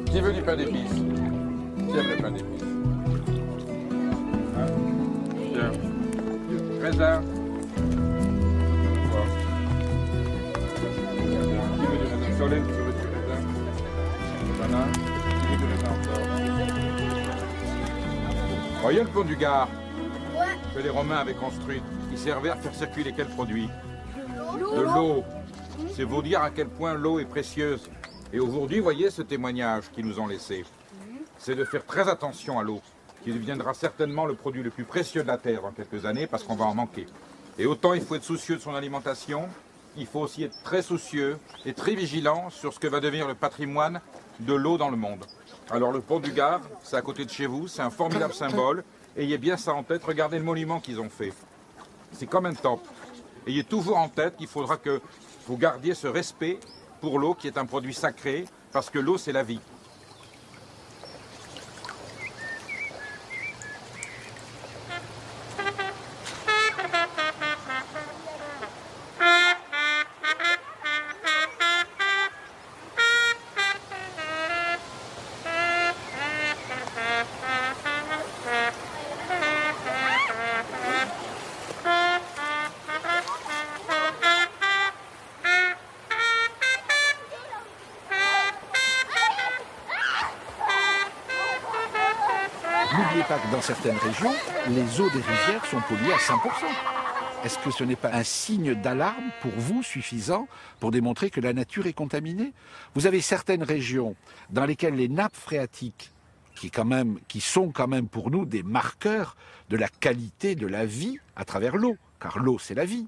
Qui veut du pain d'épices? Qui aime le pain d'épices? Hein? Tiens. Raisin. Bon. Qui veut du raisin? Solène, tu veux du raisin? Voilà. Qui veut du raisin encore? Voyez le pont du Gard que les Romains avaient construit. Il servait à faire circuler quel produit? De l'eau. C'est vous dire à quel point l'eau est précieuse. Et aujourd'hui, voyez ce témoignage qu'ils nous ont laissé. C'est de faire très attention à l'eau, qui deviendra certainement le produit le plus précieux de la Terre dans quelques années, parce qu'on va en manquer. Et autant il faut être soucieux de son alimentation, il faut aussi être très soucieux et très vigilant sur ce que va devenir le patrimoine de l'eau dans le monde. Alors le pont du Gard, c'est à côté de chez vous, c'est un formidable symbole. Ayez bien ça en tête, regardez le monument qu'ils ont fait. C'est comme un temple. Ayez toujours en tête qu'il faudra que vous gardiez ce respect pour l'eau qui est un produit sacré, parce que l'eau c'est la vie. N'oubliez pas que dans certaines régions, les eaux des rivières sont polluées à 100%. Est-ce que ce n'est pas un signe d'alarme pour vous suffisant pour démontrer que la nature est contaminée? Vous avez certaines régions dans lesquelles les nappes phréatiques, qui sont quand même pour nous des marqueurs de la qualité de la vie à travers l'eau, car l'eau c'est la vie,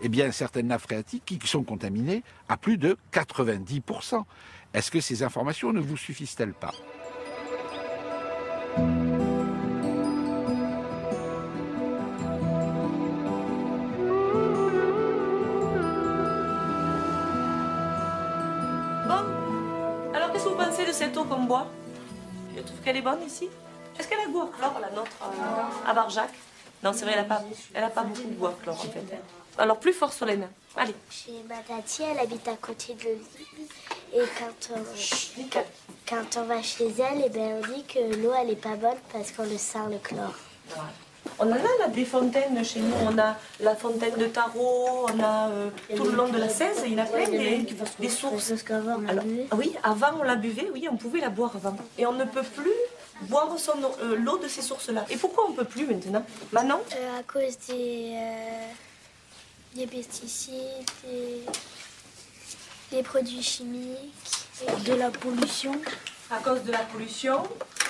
eh bien certaines nappes phréatiques qui sont contaminées à plus de 90%. Est-ce que ces informations ne vous suffisent-elles pas? Bon, alors qu'est-ce que vous pensez de cette eau qu'on boit? Je trouve qu'elle est bonne ici. Est-ce qu'elle a goût à chlore, la nôtre, à Barjac? Non, c'est vrai, elle a pas beaucoup de goût à chlore en fait. Alors plus fort sur les mains. Allez. Chez ma tati, elle habite à côté de l'île. Et quand on va chez elle, eh ben, on dit que l'eau, elle est pas bonne parce qu'on le sent, le chlore. On en a là, des fontaines chez nous. On a la fontaine de Tarot, on a tout le long de la 16, il y en a plein des sources. Parce qu'avant, on la buvait. Oui, avant on la buvait, oui, on pouvait la boire avant. Et on ne peut plus boire l'eau de ces sources-là. Et pourquoi on ne peut plus maintenant? Manon? À cause des pesticides, des produits chimiques, de la pollution. À cause de la pollution,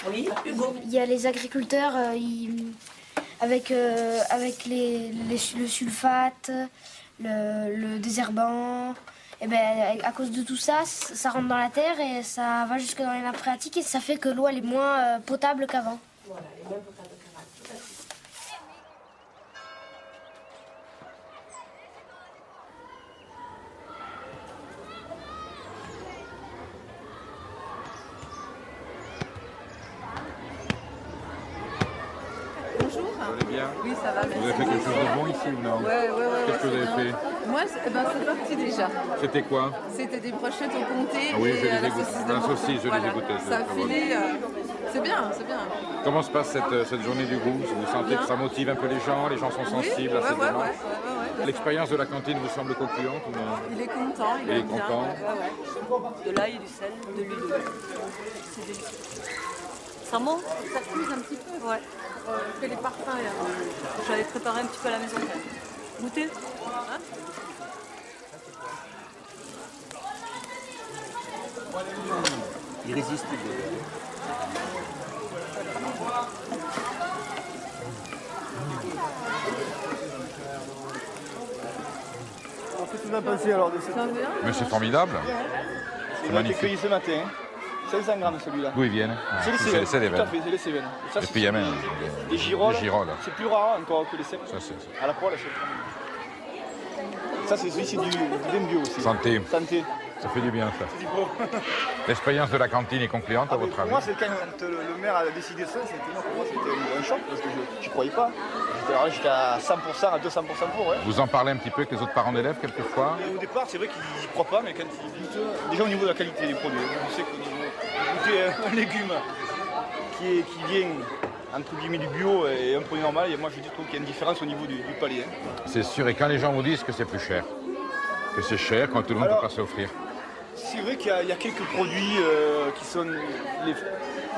oui. Hugo? Il y a les agriculteurs, avec le sulfate, le désherbant, et ben, à cause de tout ça, ça rentre dans la terre et ça va jusque dans les nappes phréatiques et ça fait que l'eau elle est moins potable qu'avant. Voilà, elle est moins potable qu'avant. Tout à fait. Bonjour. Vous allez bien? Oui, ça va, Vous avez fait quelque chose de bon ici ou non? Ouais. Qu'est-ce que vous avez fait? Moi, c'est parti déjà. C'était quoi? C'était des brochettes au comté Ah oui, et la saucisse de la Morteau. saucisse, je les ai goûtées. Ça a filé. C'est bien, c'est bien. Comment se passe cette journée du goût? Vous sentez que ça motive un peu les gens sont sensibles à ces éléments? Ouais. L'expérience de la cantine vous semble concluante ou non? Il est content, il est content. De l'ail, du sel, de l'huile. C'est délicieux. Ça monte? Ça fuse un petit peu. Ouais. Fait les parfums. J'avais préparé un petit peu à la maison. Goûtez. Hein? Irrésistible. Alors, qu'est-ce que tu as pensé alors de cette... Mais c'est formidable. C'est magnifique. Cueilli ce matin. 500 grammes celui-là. D'où ils viennent? C'est les Cévennes. Cévennes. Tout à fait, c'est les Cévennes. Ça, Et puis il y a même des girolles. C'est plus rare encore que les Cévennes. À la poêle, ça c'est celui-ci du vin bio aussi. Santé. Santé. Ça fait du bien ça. L'expérience de la cantine est concluante à votre avis? Pour moi, c'est quand le maire a décidé ça, pour moi c'était un choc parce que je ne croyais pas. J'étais à 100%, à 200% pour. Ouais. Vous en parlez un petit peu avec les autres parents d'élèves quelquefois? Au départ, c'est vrai qu'ils n'y croient pas, mais quand ils goûtent, déjà au niveau de la qualité des produits, je sais qu'au niveau de goûter un légume qui vient entre guillemets du bio et un produit normal, et moi je trouve qu'il y a une différence au niveau du palais. Hein. C'est sûr, et quand les gens vous disent que c'est plus cher, que c'est cher quand tout le monde ne peut pas s'offrir. C'est vrai qu'il y a quelques produits qui sont,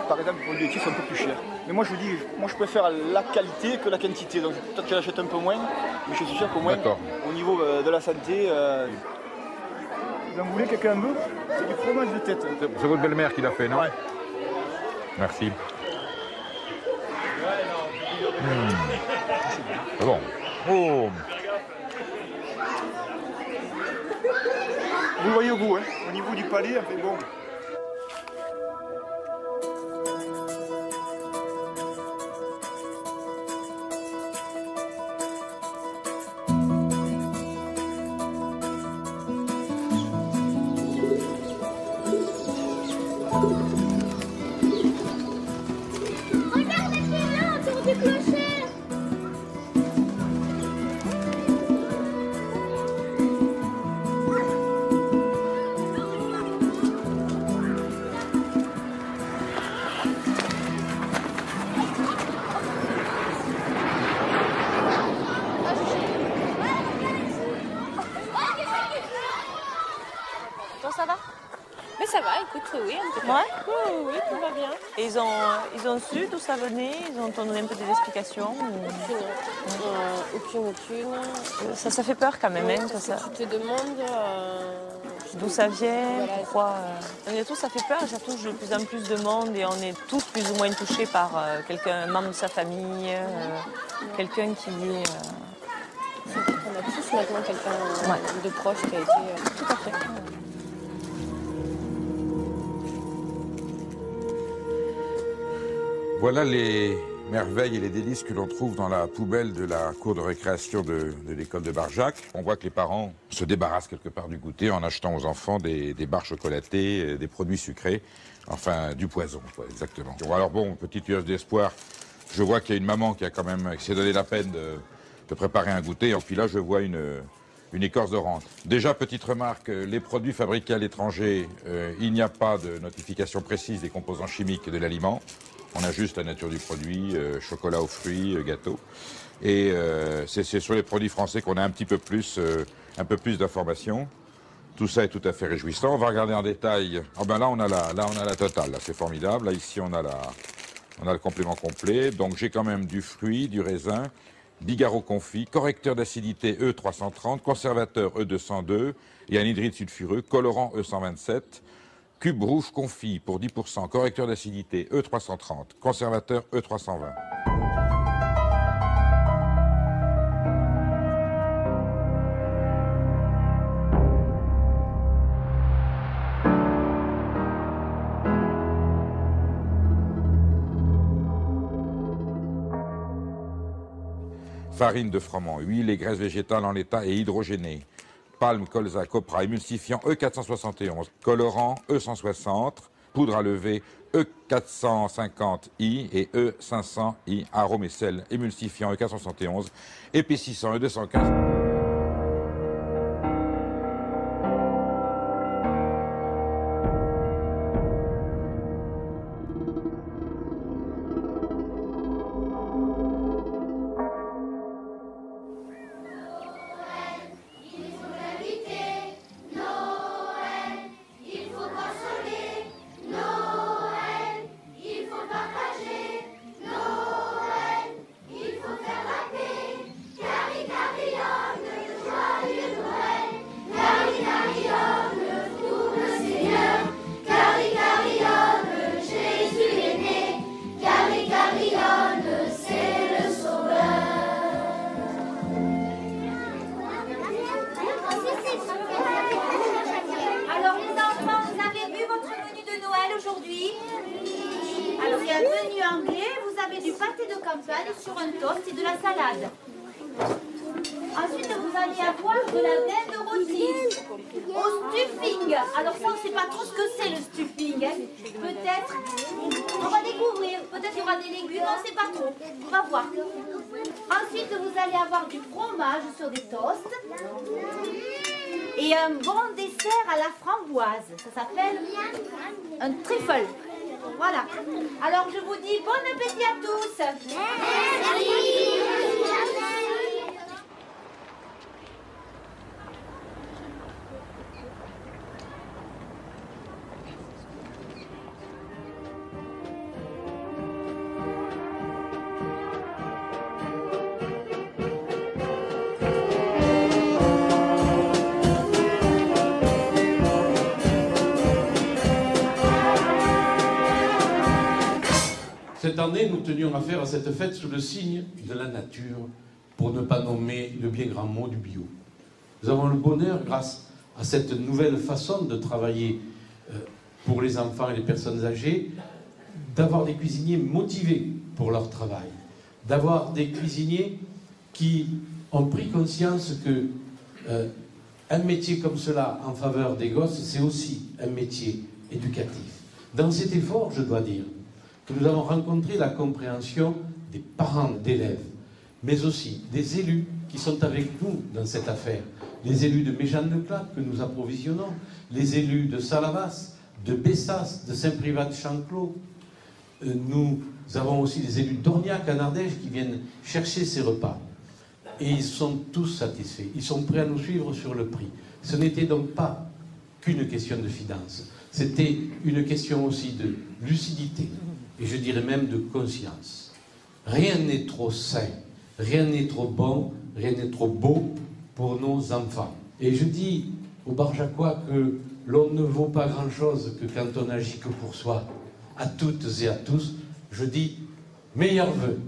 par exemple, les produits laitiers sont un peu plus chers. Mais moi je vous dis, moi je préfère la qualité que la quantité. Donc peut-être que j'achète un peu moins, mais je suis sûr qu'au moins au niveau de la santé. Vous en voulez quelqu'un un peu? C'est du fromage de tête. C'est votre belle-mère qui l'a fait, non? Ouais. Merci. C'est bon. Oh. Vous le voyez au goût, hein, au niveau du palais, fait bon. Ça va? Mais ça va, écoute, oui, un peu. Oui, tout va bien. Et ils ont su d'où ça venait? Ils ont donné un peu des explications? Aucune. Ça fait peur quand même, hein, que ça. Tu te demandes d'où ça vient, pourquoi. Et tout, ça fait peur, et ça touche de plus en plus de monde et on est tous plus ou moins touchés par un membre de sa famille, quelqu'un qui est. On a tous maintenant quelqu'un de proche qui a été. Tout à fait. Voilà les merveilles et les délices que l'on trouve dans la poubelle de la cour de récréation de l'école de Barjac. On voit que les parents se débarrassent quelque part du goûter en achetant aux enfants des barres chocolatées, des produits sucrés, enfin du poison, quoi, exactement. Alors bon, petite lueur d'espoir, je vois qu'il y a une maman qui s'est donné la peine de préparer un goûter, et puis là je vois une écorce d'orange. Déjà, petite remarque, les produits fabriqués à l'étranger, il n'y a pas de notification précise des composants chimiques de l'aliment. On a juste la nature du produit, chocolat aux fruits, gâteau. Et c'est sur les produits français qu'on a un peu plus d'informations. Tout ça est tout à fait réjouissant. On va regarder en détail. Oh ben là, on a la totale. Là, c'est formidable. Là, ici, on a le complément complet. Donc, j'ai quand même du fruit, du raisin, bigarreau confit, correcteur d'acidité E330, conservateur E202 et anhydride sulfureux, colorant E127. Cube rouge confit pour 10%, correcteur d'acidité E330, conservateur E320. Farine de froment, huile et graisse végétale en l'état et hydrogénée. Palme, colza, copra, émulsifiant E471, colorant E160, poudre à lever E450I et E500I, arôme et sel, émulsifiant E471, épaississant E215. menu anglais, vous avez du pâté de campagne sur un toast et de la salade. Ensuite, vous allez avoir de la dinde rôtie au stuffing. Alors ça, on ne sait pas trop ce que c'est le stuffing. Hein. Peut-être, on va découvrir. Peut-être qu'il y aura des légumes, on ne sait pas trop. On va voir. Ensuite, vous allez avoir du fromage sur des toasts. Et un bon dessert à la framboise. Ça s'appelle un trifle. Voilà. Alors, je vous dis bon appétit à tous. Merci. Cette année, nous tenions à faire à cette fête sous le signe de la nature, pour ne pas nommer le bien grand mot du bio. Nous avons le bonheur, grâce à cette nouvelle façon de travailler pour les enfants et les personnes âgées, d'avoir des cuisiniers motivés pour leur travail, d'avoir des cuisiniers qui ont pris conscience que un métier comme cela en faveur des gosses, c'est aussi un métier éducatif. Dans cet effort, je dois dire, que nous avons rencontré la compréhension des parents d'élèves, mais aussi des élus qui sont avec nous dans cette affaire. Les élus de Méjeanne-le-Clat que nous approvisionnons, les élus de Salavas, de Bessas, de Saint-Privat-de-Chanclos. Nous avons aussi des élus d'Orniac en Ardèche qui viennent chercher ces repas. Et ils sont tous satisfaits. Ils sont prêts à nous suivre sur le prix. Ce n'était donc pas qu'une question de finances. C'était une question aussi de lucidité. Et je dirais même de conscience. Rien n'est trop sain, rien n'est trop bon, rien n'est trop beau pour nos enfants. Et je dis aux Barjacois que l'on ne vaut pas grand-chose que quand on agit que pour soi. À toutes et à tous, je dis meilleurs vœux.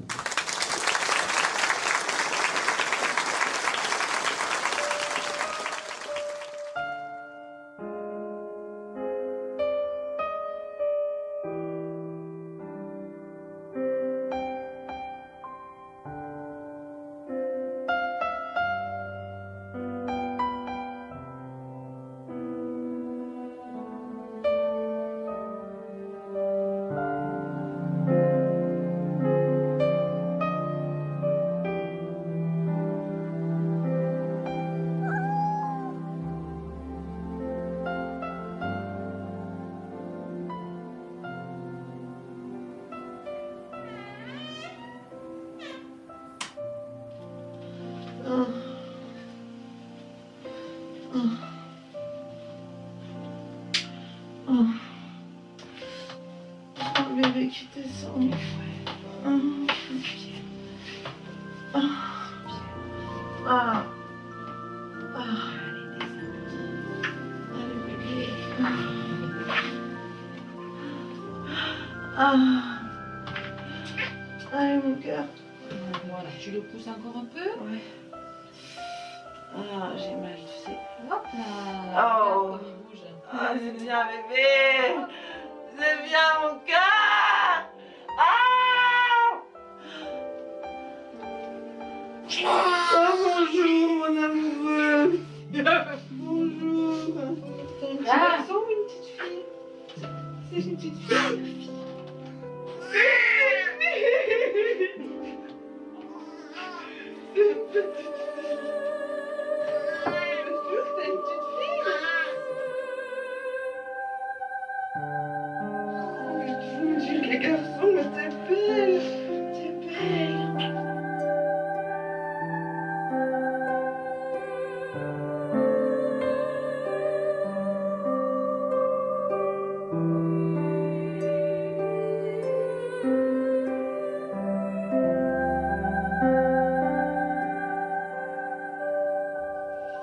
Bébé qui descend. Allez bébé. Allez mon cœur. Voilà, tu le pousses encore un peu. Ouais. Ah, j'ai mal, tu sais. Hop là. Oh. Comme il bouge. Ah, c'est bien bébé. C'est bien mon cœur. Ah. Oh, bonjour mon amoureux. Bonjour. C'est un petit garçon ou une petite fille? C'est une petite fille. C'est une petite fille. Les garçons, mais t'es belle, t'es belle.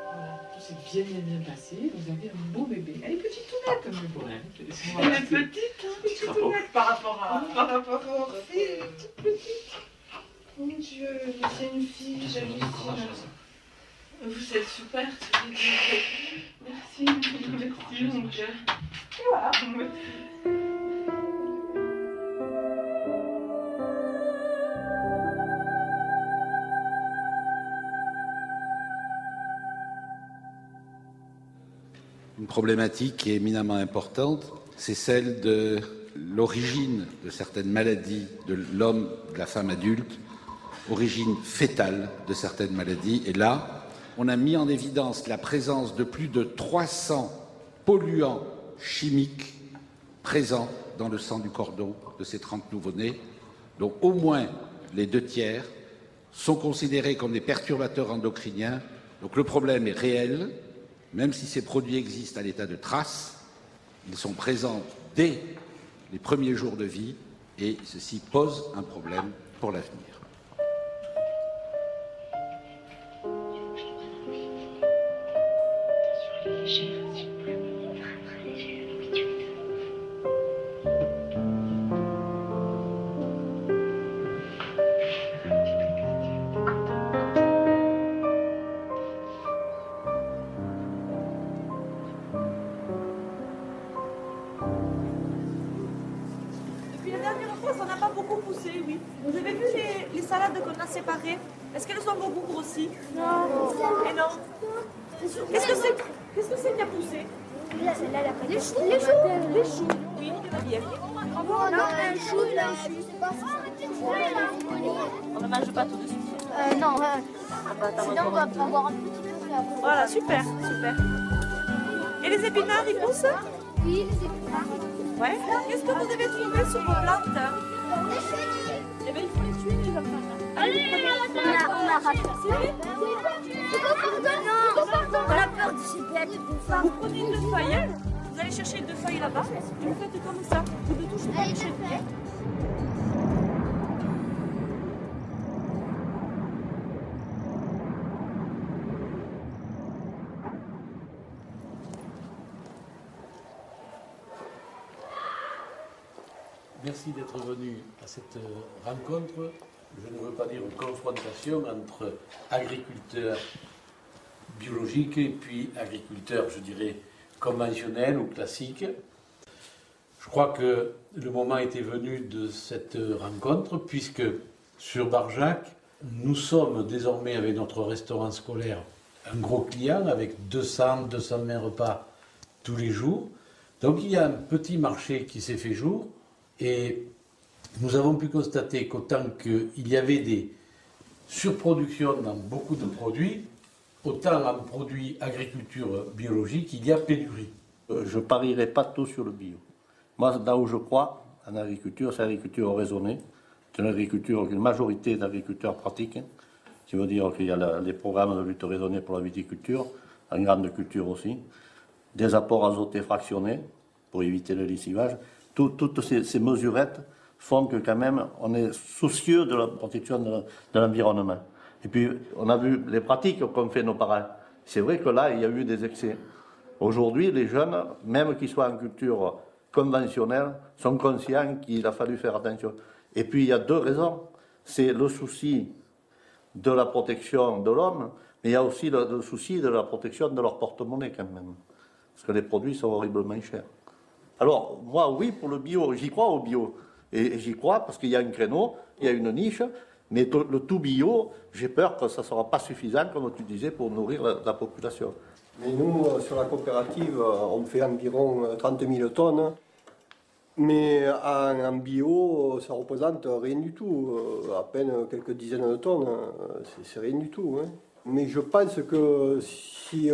Voilà, tout s'est bien passé. Vous avez un beau bébé. Elle est petite tout nette, mais bon. Elle est petite, hein, petite tout nette par rapport au fille, toute petite. Mon Dieu, mais c'est une fille, j'hallucine. Vous êtes super, tous les deux. Merci mon cœur. Et voilà. problématique qui est éminemment importante, c'est celle de l'origine de certaines maladies de l'homme, de la femme adulte, origine fétale de certaines maladies. Et là, on a mis en évidence la présence de plus de 300 polluants chimiques présents dans le sang du cordon de ces 30 nouveau-nés, dont au moins les 2/3 sont considérés comme des perturbateurs endocriniens. Donc le problème est réel, même si ces produits existent à l'état de trace, ils sont présents dès les premiers jours de vie et ceci pose un problème pour l'avenir. Depuis la dernière fois, ça n'a pas beaucoup poussé, oui. Vous avez vu les salades qu'on a séparées? Est-ce qu'elles ont beaucoup grossi? Non. Et non. Qu'est-ce que c'est qui a poussé? Les choux. Oui, il y en a bien. On a un chou, là, je sais pas si On ne mange pas tout de suite. non, sinon on va avoir un petit peu. Voilà, super, super. Et les épinards, ils poussent? Oui, les épinards. Ouais. Qu'est-ce que vous avez trouvé sur vos plantes? Eh bien, il faut les tuer, les enfants. Allez, on a raté. On a peur de ces bêtes. Vous prenez une feuille, vous allez chercher une feuille là-bas, et vous faites comme ça. Vous ne touchez pas les cheveux. Merci d'être venu à cette rencontre. Je ne veux pas dire une confrontation entre agriculteurs biologiques et puis agriculteurs, je dirais, conventionnels ou classiques. Je crois que le moment était venu de cette rencontre, puisque sur Barjac, nous sommes désormais avec notre restaurant scolaire un gros client avec 200-220 repas tous les jours. Donc il y a un petit marché qui s'est fait jour. Et nous avons pu constater qu'autant qu'il y avait des surproductions dans beaucoup de produits, autant en produits agriculture biologique, il y a pénurie. Je ne parierai pas tout sur le bio. Moi, là où je crois en agriculture, c'est l'agriculture raisonnée. C'est une agriculture qu'une majorité d'agriculteurs pratiquent. Ça veut dire qu'il y a les programmes de lutte raisonnée pour la viticulture, en grande culture aussi, des apports azotés fractionnés pour éviter le lessivage. Toutes ces mesurettes font que quand même on est soucieux de la protection de l'environnement. Et puis on a vu les pratiques qu'ont fait nos parents. C'est vrai que là il y a eu des excès. Aujourd'hui les jeunes, même qu'ils soient en culture conventionnelle, sont conscients qu'il a fallu faire attention. Et puis il y a deux raisons. C'est le souci de la protection de l'homme, mais il y a aussi le souci de la protection de leur porte-monnaie quand même. Parce que les produits sont horriblement chers. Alors, moi, oui, pour le bio, j'y crois au bio. Et j'y crois parce qu'il y a un créneau, il y a une niche, mais le tout bio, j'ai peur que ça ne sera pas suffisant, comme tu disais, pour nourrir la population. Mais nous, sur la coopérative, on fait environ 30 000 tonnes. Mais en bio, ça représente rien du tout. À peine quelques dizaines de tonnes, c'est rien du tout. Hein. Mais je pense que si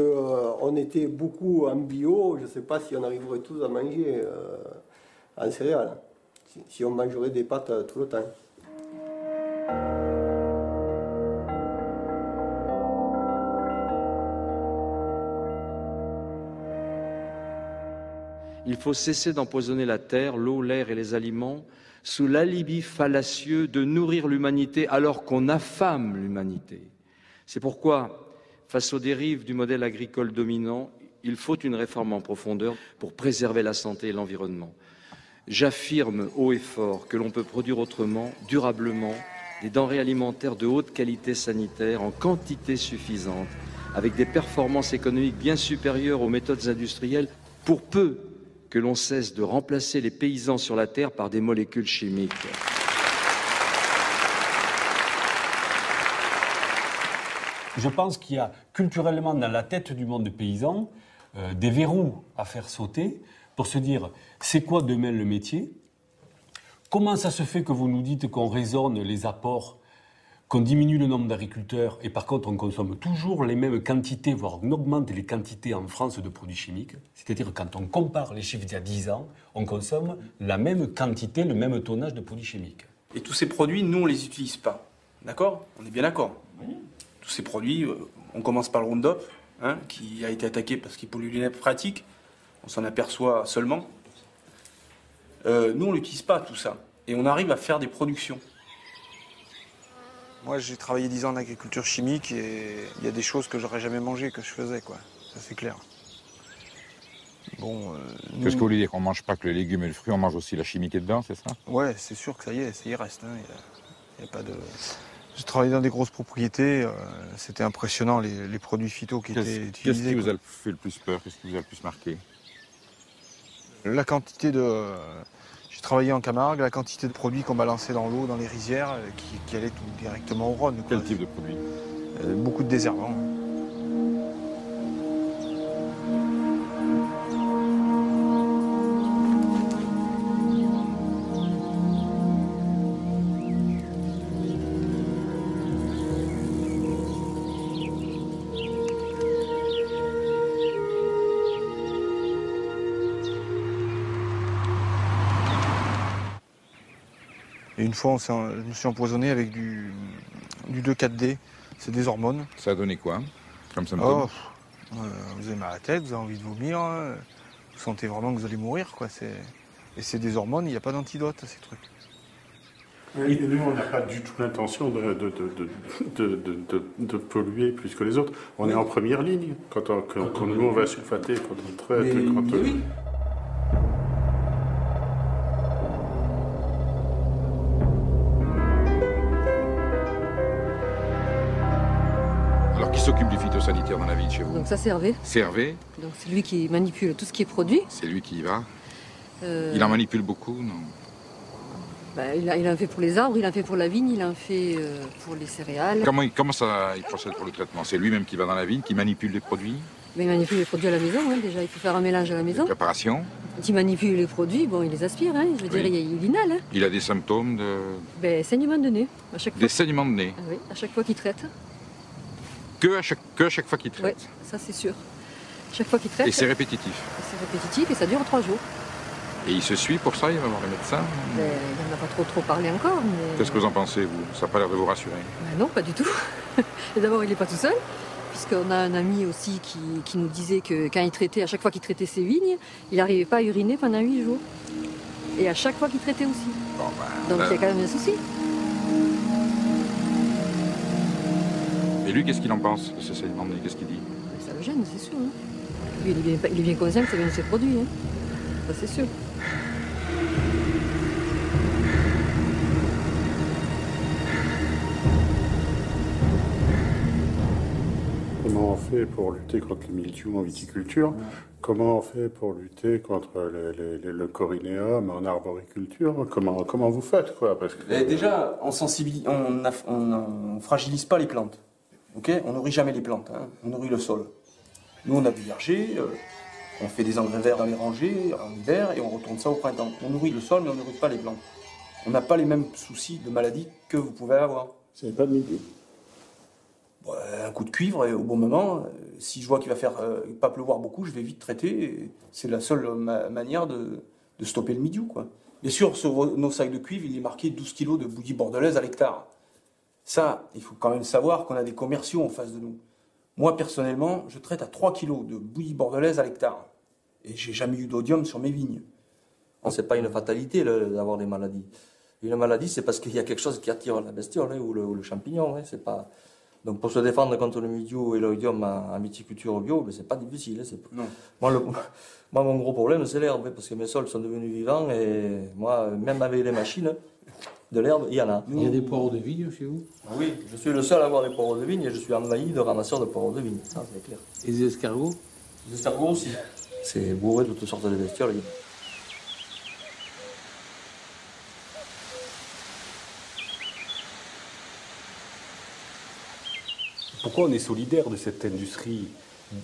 on était beaucoup en bio, je ne sais pas si on arriverait tous à manger en céréales. Si on mangerait des pâtes tout le temps. Il faut cesser d'empoisonner la terre, l'eau, l'air et les aliments sous l'alibi fallacieux de nourrir l'humanité alors qu'on affame l'humanité. C'est pourquoi, face aux dérives du modèle agricole dominant, il faut une réforme en profondeur pour préserver la santé et l'environnement. J'affirme haut et fort que l'on peut produire autrement, durablement, des denrées alimentaires de haute qualité sanitaire en quantité suffisante, avec des performances économiques bien supérieures aux méthodes industrielles, pour peu que l'on cesse de remplacer les paysans sur la terre par des molécules chimiques. Je pense qu'il y a culturellement dans la tête du monde paysan des verrous à faire sauter pour se dire c'est quoi demain le métier? Comment ça se fait que vous nous dites qu'on raisonne les apports, qu'on diminue le nombre d'agriculteurs et par contre on consomme toujours les mêmes quantités, voire on augmente les quantités en France de produits chimiques? C'est-à-dire quand on compare les chiffres d'il y a 10 ans, on consomme la même quantité, le même tonnage de produits chimiques. Et tous ces produits, nous, on les utilise pas. D'accord? On est bien d'accord. Tous ces produits, on commence par le Roundup, hein, qui a été attaqué parce qu'il pollue les nappes phréatiques. On s'en aperçoit seulement. Nous, on l'utilise pas, tout ça. Et on arrive à faire des productions. Moi, j'ai travaillé 10 ans en agriculture chimique et il y a des choses que j'aurais jamais mangées que je faisais, quoi. Ça, c'est clair. Bon, Qu'est-ce que vous voulez dire? Qu'on ne mange pas que les légumes et le fruit, on mange aussi la chimie qui est dedans, c'est ça? Ouais, c'est sûr que ça y reste. Hein. Y a pas de... J'ai travaillé dans des grosses propriétés, c'était impressionnant les produits phyto qui étaient utilisés. Qu'est-ce qui vous a fait le plus peur? Qu'est-ce qui vous a le plus marqué? La quantité de... J'ai travaillé en Camargue, la quantité de produits qu'on balançait dans l'eau, dans les rizières, qui allaient tout directement au Rhône. Quoi. Quel type de produits? Beaucoup de désherbants. Et une fois, je me suis empoisonné avec du 2,4-D. C'est des hormones. Ça a donné quoi comme symptôme? Vous avez mal à la tête, vous avez envie de vomir, vous sentez vraiment que vous allez mourir, quoi. Et c'est des hormones, il n'y a pas d'antidote à ces trucs. Et nous, on n'a pas du tout l'intention de polluer plus que les autres. On est en première ligne. Quand nous, on va sulfater, quand on traite, Oui. Alors, qui s'occupe du phytosanitaire dans la ville chez vous? Donc ça, c'est Hervé. C'est Hervé? Donc c'est lui qui manipule tout ce qui est produit. C'est lui qui y va? Il en manipule beaucoup, non? Il en fait pour les arbres, il en fait pour la vigne, il en fait pour les céréales. Comment ça, il procède pour le traitement? C'est lui-même qui va dans la vigne, qui manipule les produits? Mais il manipule les produits à la maison, hein, déjà. Il faut faire un mélange à la maison. Préparation? Quand il manipule les produits, bon, il les aspire, hein. Je veux dire, il inhale. Hein. Il a des symptômes de... Saignement de nez. À chaque fois. Des saignements de nez? Ah oui, à chaque fois qu'il traite. Que à chaque fois qu'il traite? Oui, ça c'est sûr. Chaque fois qu'il traite. Et c'est répétitif? C'est répétitif et ça dure 3 jours. Et il se suit pour ça? Il va voir le médecin? Il n'en a pas trop parlé encore. Mais... Qu'est-ce que vous en pensez, vous? Ça n'a pas l'air de vous rassurer? Non, pas du tout. D'abord, il n'est pas tout seul. Puisqu'on a un ami aussi qui nous disait que quand il traitait, à chaque fois qu'il traitait ses vignes, il n'arrivait pas à uriner pendant 8 jours. Et à chaque fois qu'il traitait aussi. Donc il y a quand même un souci. Et lui, qu'est-ce qu'il en pense de ce saignement de nez? Qu'est-ce qu'il dit? Ça le gêne, c'est sûr. Hein. Lui, il est bien conscient que ça vient de ses produits. Hein. Ça, c'est sûr. Comment on fait pour lutter contre le mildiou en viticulture? Comment on fait pour lutter contre le corynéum en arboriculture? Comment vous faites, quoi? Parce que... Déjà, on sensibilise, on fragilise pas les plantes. Okay, on nourrit jamais les plantes, hein. On nourrit le sol. Nous, on a du verger, on fait des engrais verts dans les rangées en hiver et on retourne ça au printemps. On nourrit le sol, mais on ne nourrit pas les plantes. On n'a pas les mêmes soucis de maladies que vous pouvez avoir. C'est pas de mildiou. Un coup de cuivre et au bon moment, si je vois qu'il va pas pleuvoir beaucoup, je vais vite traiter. C'est la seule manière de stopper le mildiou, quoi. Bien sûr, sur nos sacs de cuivre, il est marqué 12 kg de bouillie bordelaise à l'hectare. Ça, il faut quand même savoir qu'on a des commerciaux en face de nous. Moi, personnellement, je traite à 3 kg de bouillie bordelaise à l'hectare. Et j'ai jamais eu d'odium sur mes vignes. C'est pas une fatalité d'avoir des maladies. Une maladie, c'est parce qu'il y a quelque chose qui attire la bestiole, hein, ou le champignon. Hein, c'est pas... Donc pour se défendre contre le mildiou et l'oïdium en viticulture bio, c'est pas difficile. Hein, moi, mon gros problème, c'est l'herbe, parce que mes sols sont devenus vivants et moi, même avec les machines, de l'herbe, il y en a. Il y a des poireaux de vigne chez vous? Oui, je suis le seul à avoir des poireaux de vigne et je suis envahi de ramasseurs de poireaux de vigne. Ça, c'est clair. Et des escargots? Les escargots aussi. C'est bourré de toutes sortes de bestioles. Pourquoi on est solidaire de cette industrie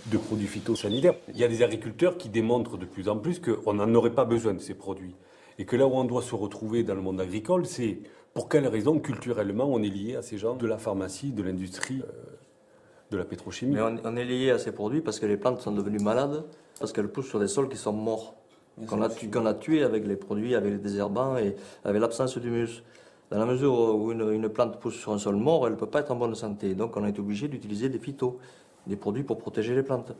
de produits phytosanitaires. Il y a des agriculteurs qui démontrent de plus en plus qu'on n'en aurait pas besoin de ces produits. Et que là où on doit se retrouver dans le monde agricole, c'est pour quelles raisons culturellement on est lié à ces gens de la pharmacie, de l'industrie, de la pétrochimie. Mais on est lié à ces produits parce que les plantes sont devenues malades, parce qu'elles poussent sur des sols qui sont morts, qu'on a tués avec les produits, avec les désherbants et avec l'absence d'humus. Dans la mesure où une plante pousse sur un sol mort, elle ne peut pas être en bonne santé. Donc on a été obligé d'utiliser des phytos, des produits pour protéger les plantes.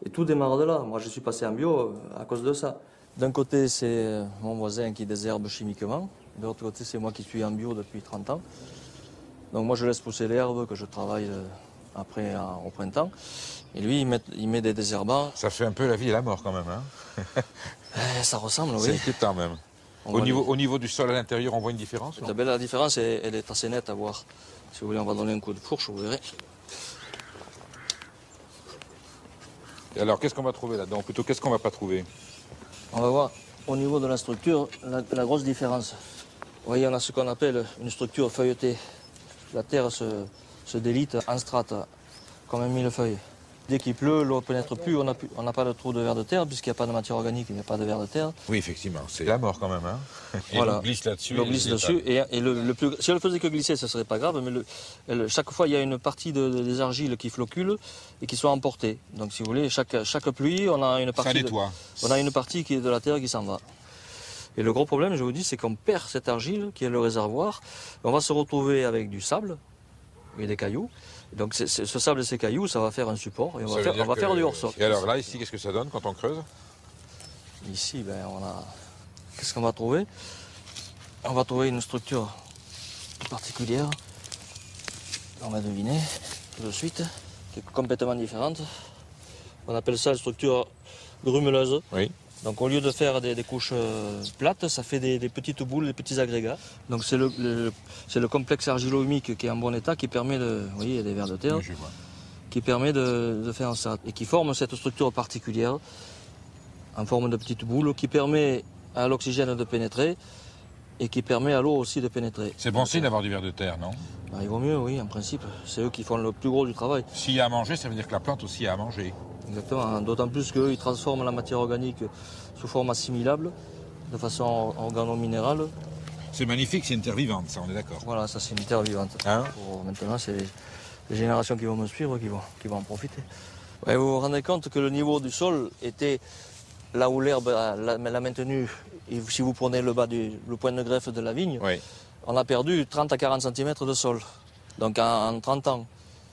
Et tout démarre de là. Moi je suis passé en bio à cause de ça. D'un côté c'est mon voisin qui désherbe chimiquement, de l'autre côté c'est moi qui suis en bio depuis 30 ans. Donc moi je laisse pousser l'herbe que je travaille après au printemps. Et lui il met des désherbants. Ça fait un peu la vie et la mort quand même, hein. Ça ressemble, oui. C'est inquiétant même. Au niveau du sol à l'intérieur, on voit une différence? La différence, elle est assez nette à voir. Si vous voulez, on va donner un coup de fourche, vous verrez. Et alors, qu'est-ce qu'on va trouver là-dedans? Plutôt, qu'est-ce qu'on va pas trouver? On va voir, au niveau de la structure, la grosse différence. Vous voyez, on a ce qu'on appelle une structure feuilletée. La terre se délite en strates, comme un millefeuille. Dès qu'il pleut, l'eau ne pénètre plus, on n'a pas de trou de vers de terre, puisqu'il n'y a pas de matière organique, il n'y a pas de vers de terre. Oui, effectivement, c'est la mort quand même. Hein. Et voilà. l'eau glisse là-dessus. L'eau glisse dessus. Et si elle faisait que glisser, ce ne serait pas grave, mais chaque fois, il y a une partie des argiles qui floculent et qui sont emportées. Donc, si vous voulez, chaque pluie, on a une partie, on a une partie qui est de la terre qui s'en va. Et le gros problème, je vous dis, c'est qu'on perd cette argile, qui est le réservoir. On va se retrouver avec du sable et des cailloux. Donc ce sable et ces cailloux, ça va faire un support et on va faire du hors-sol. Et alors là, ici, qu'est-ce que ça donne quand on creuse? Ici, qu'est-ce qu'on va trouver? On va trouver une structure particulière. On va deviner tout de suite, qui est complètement différente. On appelle ça une structure grumeleuse. Oui. Donc au lieu de faire des couches plates, ça fait des petites boules, des petits agrégats. Donc c'est le complexe argilo-humique qui est en bon état qui permet vous voyez, il y a des vers de terre, qui permet de faire ça. Et qui forme cette structure particulière en forme de petites boules qui permet à l'oxygène de pénétrer et qui permet à l'eau aussi de pénétrer. C'est bon signe d'avoir du ver de terre, non? Il vaut mieux, oui, en principe. C'est eux qui font le plus gros du travail. S'il y a à manger, ça veut dire que la plante aussi a à manger. Exactement, d'autant plus qu'eux, ils transforment la matière organique sous forme assimilable, de façon organo-minérale. C'est magnifique, c'est une terre vivante, ça, on est d'accord. Voilà, ça c'est une terre vivante. Hein? Maintenant, c'est les générations qui vont me suivre qui vont en profiter. Ouais, vous vous rendez compte que le niveau du sol était là où l'herbe l'a maintenu. Et si vous prenez le point de greffe de la vigne, oui. On a perdu 30 à 40 cm de sol. Donc en 30 ans.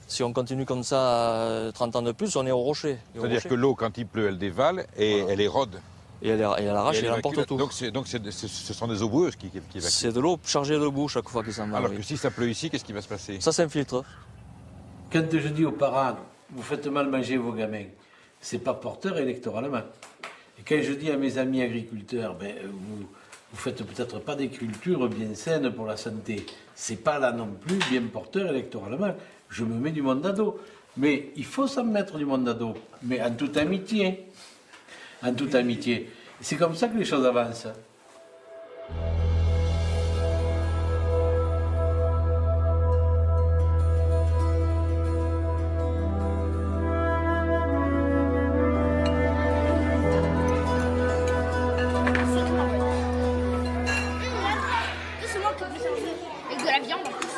Si on continue comme ça 30 ans de plus, on est au rocher. C'est-à-dire que l'eau, quand il pleut, elle dévale et elle érode. Et elle arrache et elle emporte tout. Donc ce sont des eaux boueuses qui évacuent. C'est de l'eau chargée de boue chaque fois qu'ils s'en va. Alors que si ça pleut ici, qu'est-ce qui va se passer? Ça s'infiltre. Quand je dis aux parents, vous faites mal manger vos gamins, c'est pas porteur électoralement. Et quand je dis à mes amis agriculteurs, vous faites peut-être pas des cultures bien saines pour la santé, c'est pas là non plus bien porteur électoralement. Je me mets du monde à dos. Mais il faut s'en mettre du monde à dos, mais en toute amitié. En toute amitié. C'est comme ça que les choses avancent. Avec de la viande en plus.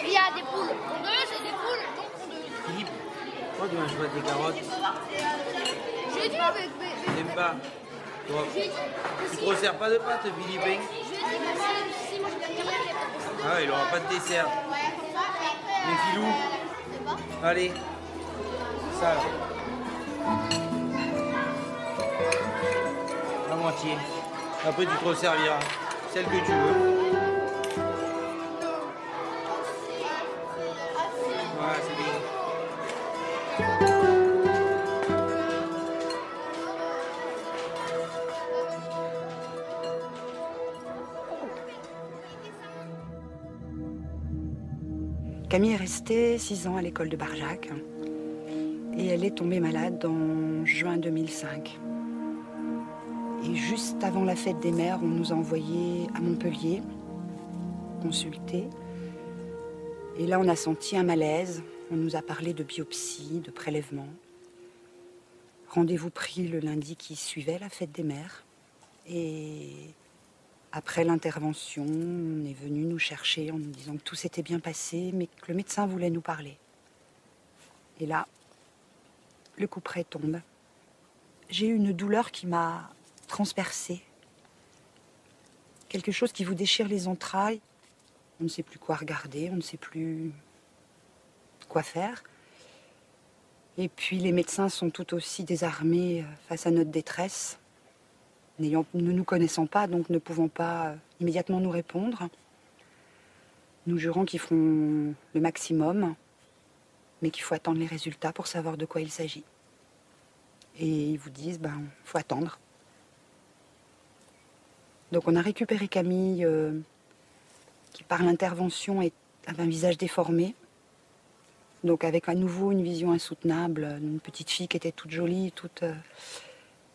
Il y a des poules pondeuses et des poules non pondeuses. Philippe, pourquoi tu manges pas des carottes? J'ai dit mais... T'aimes pas? Toi, tu te resserres pas de pâtes, Philippe? J'ai dit mais si moi je viens de carottes. Ah, il aura pas de dessert. Ouais, comme ça, et après... Les filous? Allez. Ça là. La moitié. Après tu te resserviras. Celle que tu veux. Voilà, c'est bien. Camille est restée 6 ans à l'école de Barjac et elle est tombée malade en juin 2005. Et juste avant la fête des mères, on nous a envoyés à Montpellier consulter. Et là, on a senti un malaise. On nous a parlé de biopsie, de prélèvement. Rendez-vous pris le lundi qui suivait la fête des mères. Et après l'intervention, on est venu nous chercher en nous disant que tout s'était bien passé, mais que le médecin voulait nous parler. Et là, le couperet tombe. J'ai eu une douleur qui m'a transpercée. Quelque chose qui vous déchire les entrailles. On ne sait plus quoi regarder, on ne sait plus quoi faire. Et puis les médecins sont tout aussi désarmés face à notre détresse, ne nous connaissant pas, donc ne pouvant pas immédiatement nous répondre, nous jurant qu'ils feront le maximum, mais qu'il faut attendre les résultats pour savoir de quoi il s'agit. Et ils vous disent, faut attendre. Donc on a récupéré Camille, qui par l'intervention avait un visage déformé. Donc avec à nouveau une vision insoutenable, une petite fille qui était toute jolie,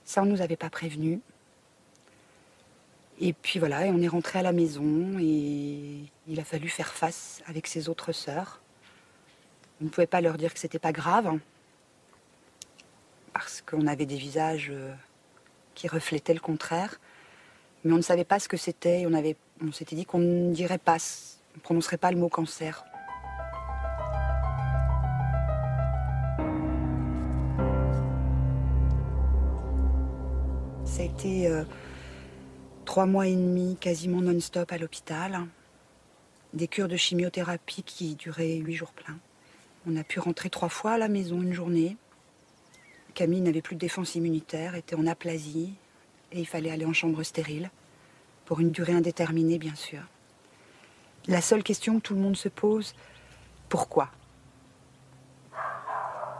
ça on nous avait pas prévenu. Et puis voilà, et on est rentré à la maison et il a fallu faire face avec ses autres sœurs. On ne pouvait pas leur dire que c'était pas grave, parce qu'on avait des visages qui reflétaient le contraire. Mais on ne savait pas ce que c'était, on s'était dit qu'on ne dirait pas, on ne prononcerait pas le mot cancer. Ça a été 3 mois et demi quasiment non-stop à l'hôpital. Des cures de chimiothérapie qui duraient 8 jours pleins. On a pu rentrer 3 fois à la maison une journée. Camille n'avait plus de défense immunitaire, était en aplasie. Et il fallait aller en chambre stérile. Pour une durée indéterminée, bien sûr. La seule question que tout le monde se pose, pourquoi ?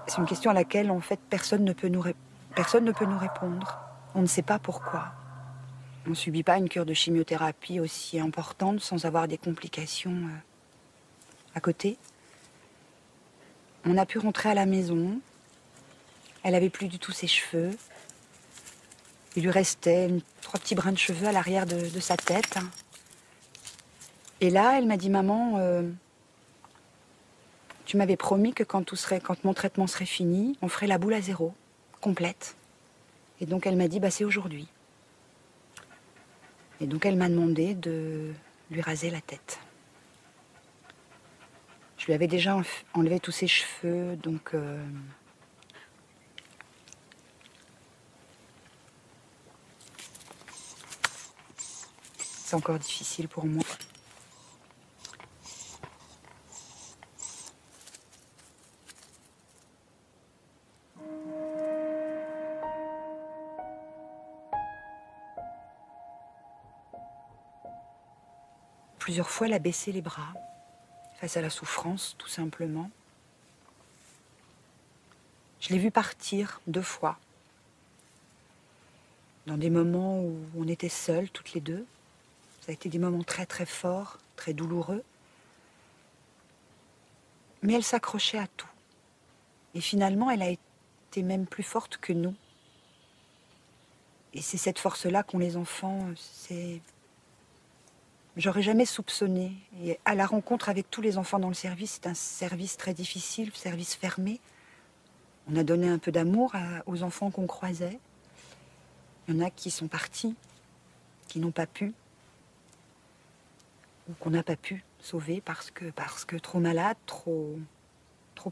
C'est une question à laquelle, en fait, personne ne peut nous répondre. On ne sait pas pourquoi. On ne subit pas une cure de chimiothérapie aussi importante sans avoir des complications à côté. On a pu rentrer à la maison. Elle avait plus du tout ses cheveux. Il lui restait 3 petits brins de cheveux à l'arrière de sa tête. Et là, elle m'a dit, maman, tu m'avais promis que quand mon traitement serait fini, on ferait la boule à 0, complète. Et donc elle m'a dit, c'est aujourd'hui. Et donc elle m'a demandé de lui raser la tête. Je lui avais déjà enlevé tous ses cheveux, donc... C'est encore difficile pour moi. Plusieurs fois, elle a baissé les bras face à la souffrance, tout simplement. Je l'ai vue partir 2 fois. Dans des moments où on était seuls, toutes les deux. Ça a été des moments très très forts, très douloureux. Mais elle s'accrochait à tout. Et finalement, elle a été même plus forte que nous. Et c'est cette force-là qu'ont les enfants. J'aurais jamais soupçonné. Et à la rencontre avec tous les enfants dans le service, c'est un service très difficile, service fermé. On a donné un peu d'amour aux enfants qu'on croisait. Il y en a qui sont partis, qui n'ont pas pu. Ou qu'on n'a pas pu sauver parce que trop malade, trop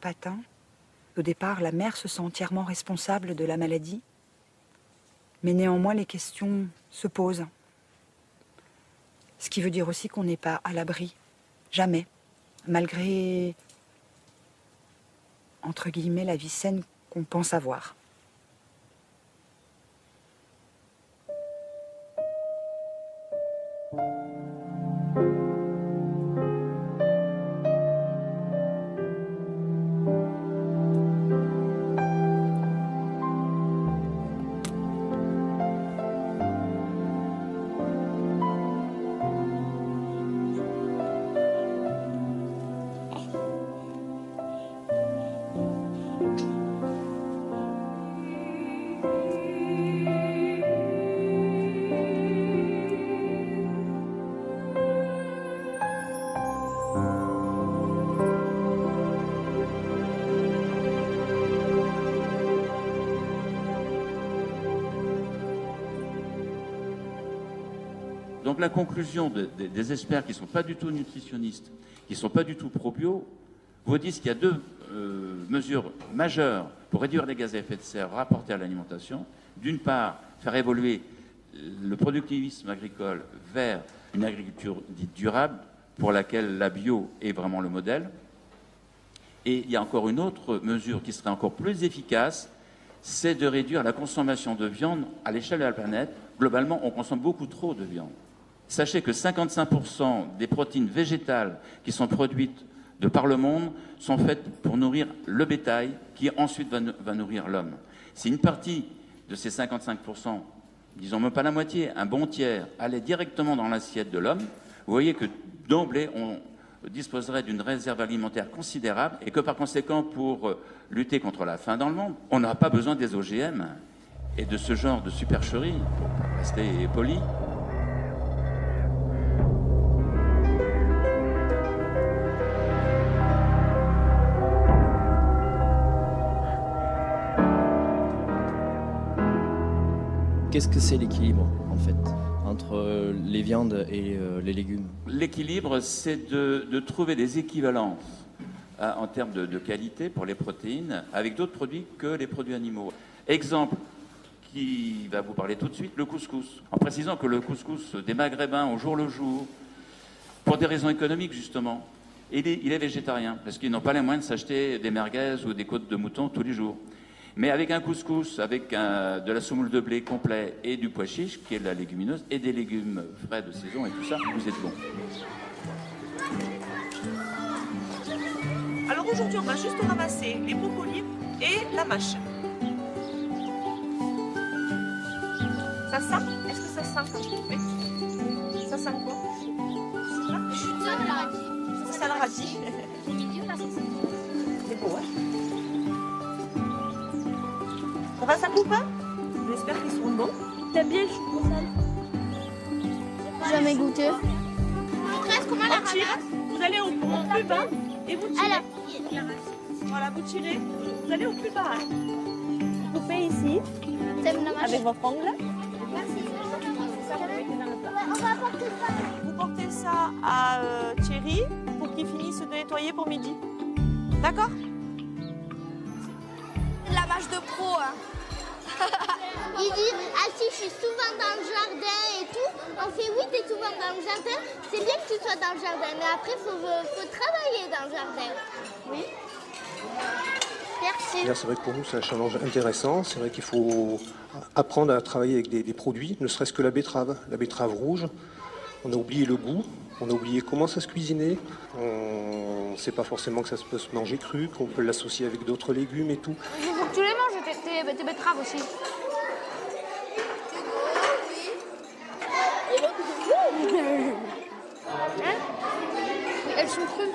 atteint. Au départ, la mère se sent entièrement responsable de la maladie. Mais néanmoins, les questions se posent. Ce qui veut dire aussi qu'on n'est pas à l'abri. Jamais. Malgré, entre guillemets, la vie saine qu'on pense avoir. Donc la conclusion des experts qui ne sont pas du tout nutritionnistes, qui ne sont pas du tout pro-bio, vous disent qu'il y a deux mesures majeures pour réduire les gaz à effet de serre rapportés à l'alimentation. D'une part, faire évoluer le productivisme agricole vers une agriculture dite durable, pour laquelle la bio est vraiment le modèle. Et il y a encore une autre mesure qui serait encore plus efficace, c'est de réduire la consommation de viande à l'échelle de la planète. Globalement, on consomme beaucoup trop de viande. Sachez que 55% des protéines végétales qui sont produites de par le monde sont faites pour nourrir le bétail, qui ensuite va nourrir l'homme. Si une partie de ces 55%, disons même pas la moitié, un bon tiers, allait directement dans l'assiette de l'homme, vous voyez que d'emblée, on disposerait d'une réserve alimentaire considérable et que par conséquent, pour lutter contre la faim dans le monde, on n'a pas besoin des OGM et de ce genre de supercherie, pour rester poli. Qu'est-ce que c'est l'équilibre, en fait, entre les viandes et les légumes? L'équilibre, c'est de trouver des équivalences en termes de qualité pour les protéines avec d'autres produits que les produits animaux. Exemple qui va vous parler tout de suite, le couscous. En précisant que le couscous des Maghrébins au jour le jour, pour des raisons économiques justement, il est végétarien, parce qu'ils n'ont pas les moyens de s'acheter des merguez ou des côtes de mouton tous les jours. Mais avec un couscous, avec de la semoule de blé complet et du pois chiche, qui est de la légumineuse, et des légumes frais de saison et tout ça, vous êtes bon. Alors aujourd'hui, on va juste ramasser les brocolis et la mâche. Ça sent? Est-ce que ça sent quand tu fais? Ça sent quoi? Ça sent le radis. Au milieu, là, c'est beau, hein? Ça va, ça coupe, hein? J'espère qu'ils seront bons. T'aimes bien le chou sale? Jamais goûté. Comment la tire. Vous allez au plus bas et vous tirez. Voilà, vous tirez. Vous allez au plus bas. Vous coupez ici. Avec votre ongle. Vous portez ça à Thierry pour qu'il finisse de nettoyer pour midi. D'accord? La mâche de pro, hein. Il dit, ah si, je suis souvent dans le jardin et tout. On fait, oui, t'es souvent dans le jardin. C'est bien que tu sois dans le jardin, mais après, faut travailler dans le jardin. Oui. Merci. C'est vrai que pour nous, c'est un challenge intéressant. C'est vrai qu'il faut apprendre à travailler avec des produits, ne serait-ce que la betterave rouge. On a oublié le goût, on a oublié comment ça se cuisinait. On ne sait pas forcément que ça peut se manger cru, qu'on peut l'associer avec d'autres légumes et tout. Il faut que tu les manges, tes betteraves aussi. Hein? Elles sont crues.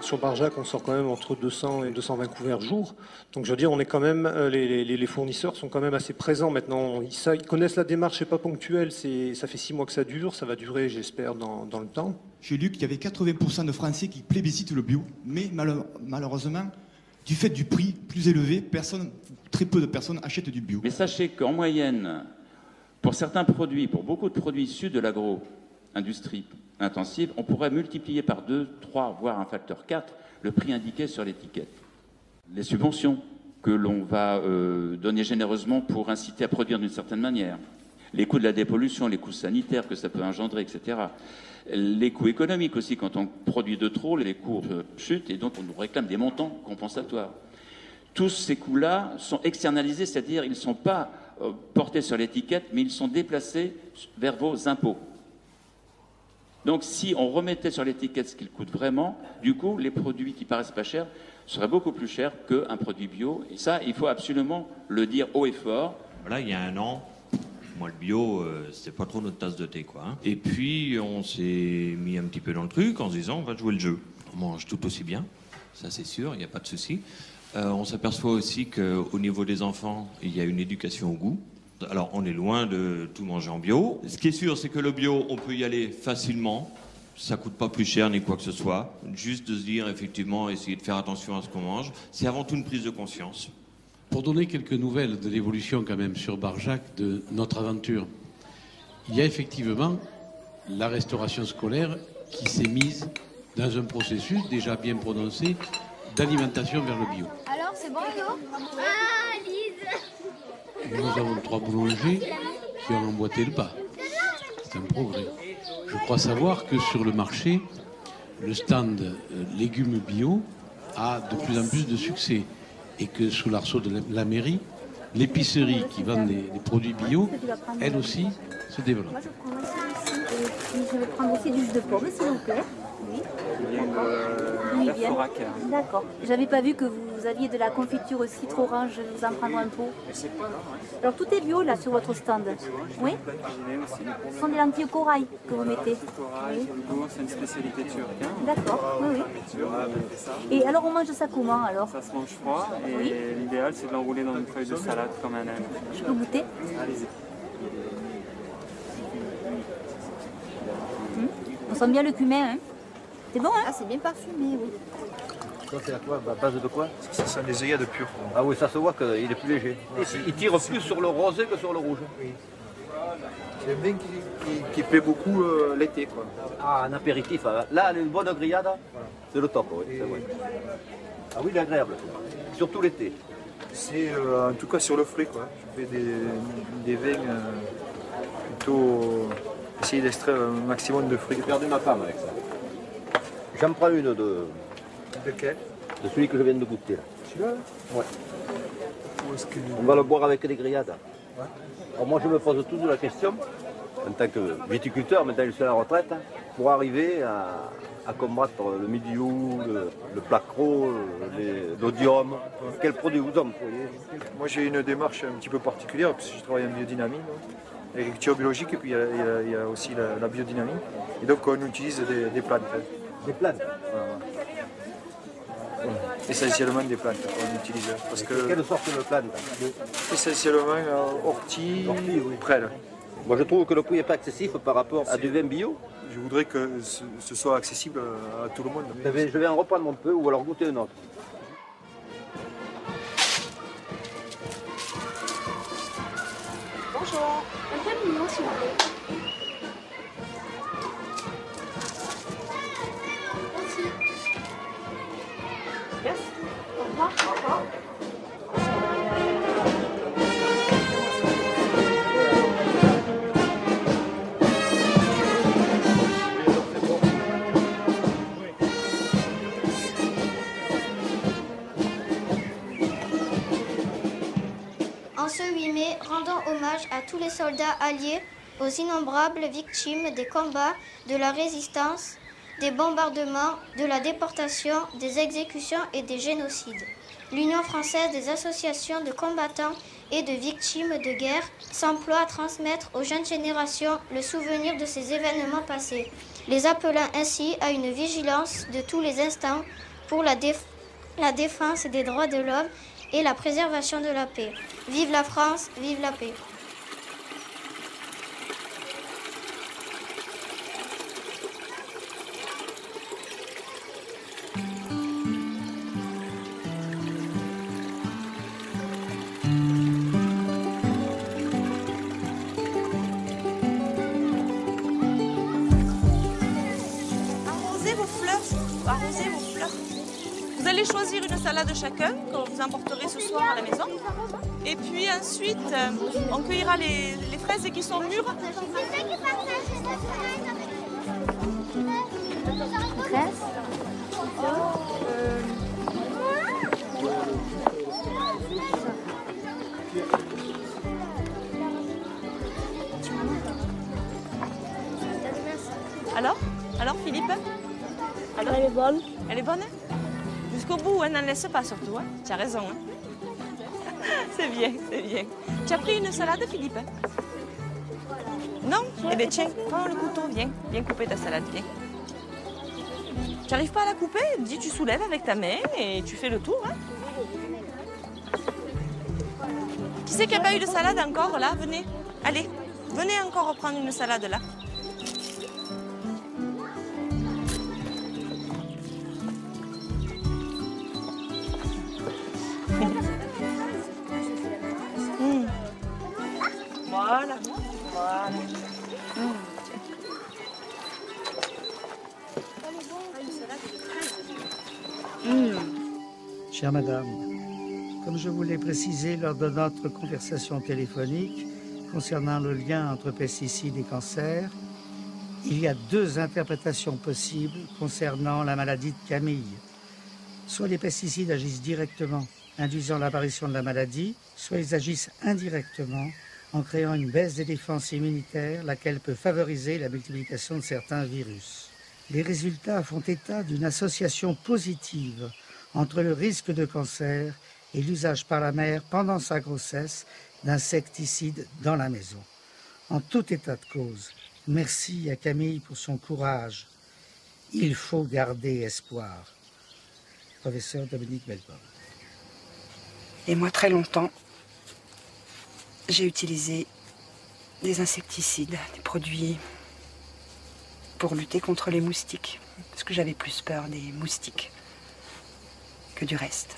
Sur Barjac, on sort quand même entre 200 et 220 couverts jour. Donc je veux dire, on est quand même, les fournisseurs sont quand même assez présents maintenant. Ils connaissent la démarche, c'est pas ponctuel. Ça fait 6 mois que ça dure. Ça va durer, j'espère, dans le temps. J'ai lu qu'il y avait 80% de Français qui plébiscitent le bio. Mais malheureusement, du fait du prix plus élevé, très peu de personnes achètent du bio. Mais sachez qu'en moyenne, pour certains produits, pour beaucoup de produits issus de l'agro-industrie intensive, on pourrait multiplier par 2, 3, voire un facteur 4 le prix indiqué sur l'étiquette. Les subventions que l'on va donner généreusement pour inciter à produire d'une certaine manière, les coûts de la dépollution, les coûts sanitaires que ça peut engendrer, etc. Les coûts économiques aussi, quand on produit de trop, les coûts chutent et donc on nous réclame des montants compensatoires. Tous ces coûts-là sont externalisés, c'est-à-dire ils ne sont pas portés sur l'étiquette, mais ils sont déplacés vers vos impôts. Donc si on remettait sur l'étiquette ce qu'il coûte vraiment, du coup, les produits qui paraissent pas chers seraient beaucoup plus chers qu'un produit bio. Et ça, il faut absolument le dire haut et fort. Voilà, il y a un an, moi le bio, c'était pas trop notre tasse de thé, quoi. Hein. Et puis on s'est mis un petit peu dans le truc en se disant, on va jouer le jeu. On mange tout aussi bien, ça c'est sûr, il n'y a pas de souci. On s'aperçoit aussi qu'au niveau des enfants, il y a une éducation au goût. Alors, on est loin de tout manger en bio. Ce qui est sûr, c'est que le bio, on peut y aller facilement. Ça coûte pas plus cher ni quoi que ce soit. Juste de se dire, effectivement, essayer de faire attention à ce qu'on mange. C'est avant tout une prise de conscience. Pour donner quelques nouvelles de l'évolution quand même sur Barjac de notre aventure, il y a effectivement la restauration scolaire qui s'est mise dans un processus déjà bien prononcé d'alimentation vers le bio. Alors, c'est bon, Léo? Ah, Lise! Nous avons 3 boulangers qui ont emboîté le pas. C'est un progrès. Je crois savoir que sur le marché, le stand légumes bio a de plus en plus de succès et que sous l'arceau de la mairie, l'épicerie qui vend des produits bio, elle aussi, se développe. Moi, je prends aussi et je vais prendre aussi du jus de pomme, s'il vous plaît. Oui. D'accord. D'accord. J'avais pas vu que vous aviez de la confiture au citron orange, je vais vous en prendre un pot. Alors tout est bio là sur votre stand. Oui. Ce sont des lentilles au corail que vous mettez. Oui. C'est une spécialité turque. D'accord, oui, oui. Et alors on mange ça comment alors? Ça se mange froid et oui. L'idéal c'est de l'enrouler dans une feuille de salade comme un âne. Je peux goûter? Allez-y. On sent bien le cumin, hein? C'est bon, hein? Ah, c'est bien parfumé, oui. Ça, c'est à quoi? À base de quoi? Ça sont des œillades pures. Ah oui, ça se voit qu'il est plus léger. Il tire plus sur le rosé que sur le rouge. Oui. C'est un vin qui plaît beaucoup l'été, quoi. Ah, un apéritif. Là, une bonne grillade, c'est le top, oui. C'est vrai. Ah oui, il est agréable. Surtout l'été. C'est en tout cas sur le frais, quoi. Je fais des vins plutôt... Essayer d'extraire un maximum de fruits. J'ai perdu ma femme avec ça. J'en prends une de... De quel? De celui que je viens de goûter, là. Celui-là? Ouais. On va le boire avec des grillades. Ouais. Alors moi, je me pose toujours la question, en tant que viticulteur, maintenant je suis à la retraite, pour arriver à combattre le mildiou, le placro, l'odium. Quel produit vous employez? Moi, j'ai une démarche un petit peu particulière, parce que je travaille en biodynamie. L'agriculture biologique, et puis il y a aussi la biodynamie. Et donc, on utilise des plantes. Des plantes? Essentiellement des plantes qu'on utilise. Parce que quelle sorte de plantes? Essentiellement ortie, oui. Prêle. Moi, je trouve que le prix n'est pas excessif par rapport à du vin bio. Je voudrais que ce soit accessible à tout le monde. Je vais en reprendre un peu ou alors goûter un autre. Bonjour. Un peu mignon, s'il vous plaît. Merci. Merci. Au revoir. Au revoir. En ce 8 mai, rendons hommage à tous les soldats alliés, aux innombrables victimes des combats, de la résistance, des bombardements, de la déportation, des exécutions et des génocides. L'Union française des associations de combattants et de victimes de guerre s'emploie à transmettre aux jeunes générations le souvenir de ces événements passés, les appelant ainsi à une vigilance de tous les instants pour la défense des droits de l'homme et la préservation de la paix. Vive la France, vive la paix. Arrosez vos fleurs, arrosez vos fleurs. Vous allez choisir une salade chacun que vous emporterez ce soir à la maison. Et puis ensuite, on cueillera les fraises qui sont mûres. Alors Philippe? Alors, elle est bonne. Elle est bonne? Jusqu'au bout, hein, n'en laisse pas surtout. Hein. Tu as raison. Hein. C'est bien, c'est bien. Tu as pris une salade, Philippe? Non? Eh bien tiens, prends le couteau, viens couper ta salade, viens. Tu n'arrives pas à la couper? Dis, tu soulèves avec ta main et tu fais le tour. Hein. Qui c'est qui n'a pas eu de salade encore, là? Venez, allez, venez encore prendre une salade, là. Voilà, voilà. Chère madame, comme je vous l'ai précisé lors de notre conversation téléphonique concernant le lien entre pesticides et cancer, il y a deux interprétations possibles concernant la maladie de Camille. Soit les pesticides agissent directement, induisant l'apparition de la maladie, soit ils agissent indirectement, en créant une baisse des défenses immunitaires, laquelle peut favoriser la multiplication de certains virus. Les résultats font état d'une association positive entre le risque de cancer et l'usage par la mère pendant sa grossesse d'insecticides dans la maison. En tout état de cause, merci à Camille pour son courage. Il faut garder espoir. Professeur Dominique Belleborne. Et moi, très longtemps, j'ai utilisé des insecticides, des produits pour lutter contre les moustiques. Parce que j'avais plus peur des moustiques que du reste.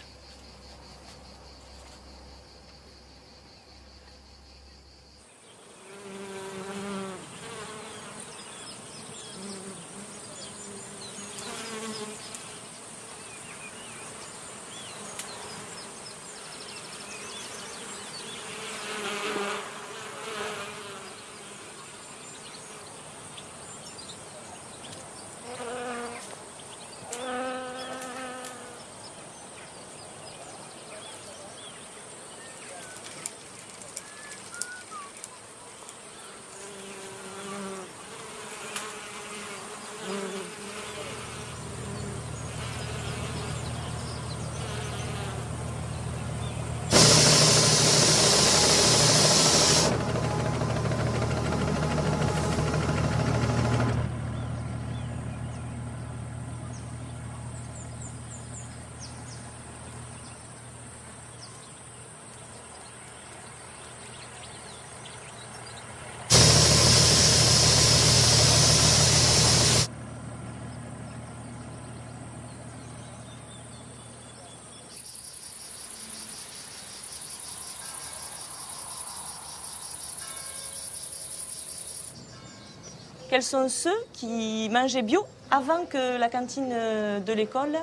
Quels sont ceux qui mangeaient bio avant que la cantine de l'école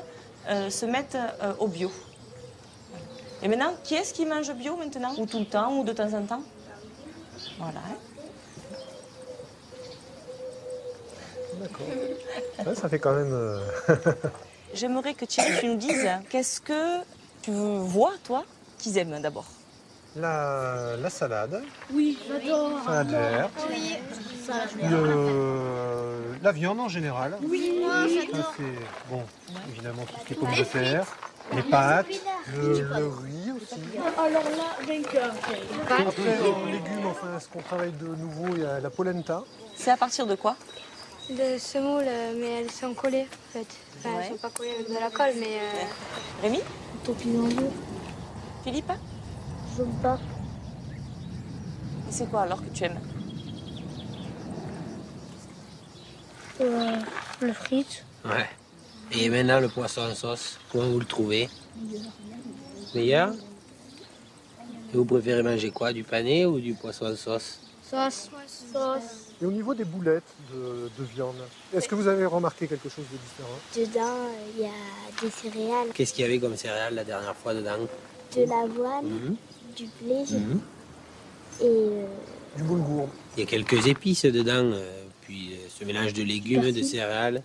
se mette au bio? Et maintenant, qui est-ce qui mange bio maintenant? Ou tout le temps, ou de temps en temps? Voilà. D'accord. Ouais, ça fait quand même... J'aimerais que Thierry, tu nous dises, qu'est-ce que tu vois, toi, qu'ils aiment d'abord? La salade. Oui, j'adore. Salade verte. Oui. La viande en général. Oui, moi j'adore. Bon, évidemment, tout ce qui est pommes de terre, les pâtes, le riz aussi. Alors là, vainqueur. Après, en légumes, enfin, ce qu'on travaille de nouveau, il y a la polenta. C'est à partir de quoi? De semoule, mais elles sont collées en fait. Enfin, elles sont pas collées avec de la colle, mais... Rémi? Topinambour. Philippe? J'aime pas. Et c'est quoi alors que tu aimes? Le frites. Ouais. Et maintenant, le poisson en sauce, comment vous le trouvez? Meilleur? Et vous préférez manger quoi? Du pané ou du poisson en sauce? Sauce. Et au niveau des boulettes de viande, est-ce que vous avez remarqué quelque chose de différent? Dedans, il y a des céréales. Qu'est-ce qu'il y avait comme céréales la dernière fois dedans? De l'avoine, du blé et... Du boulgour. Il y a quelques épices dedans, puis ce mélange de légumes, de céréales.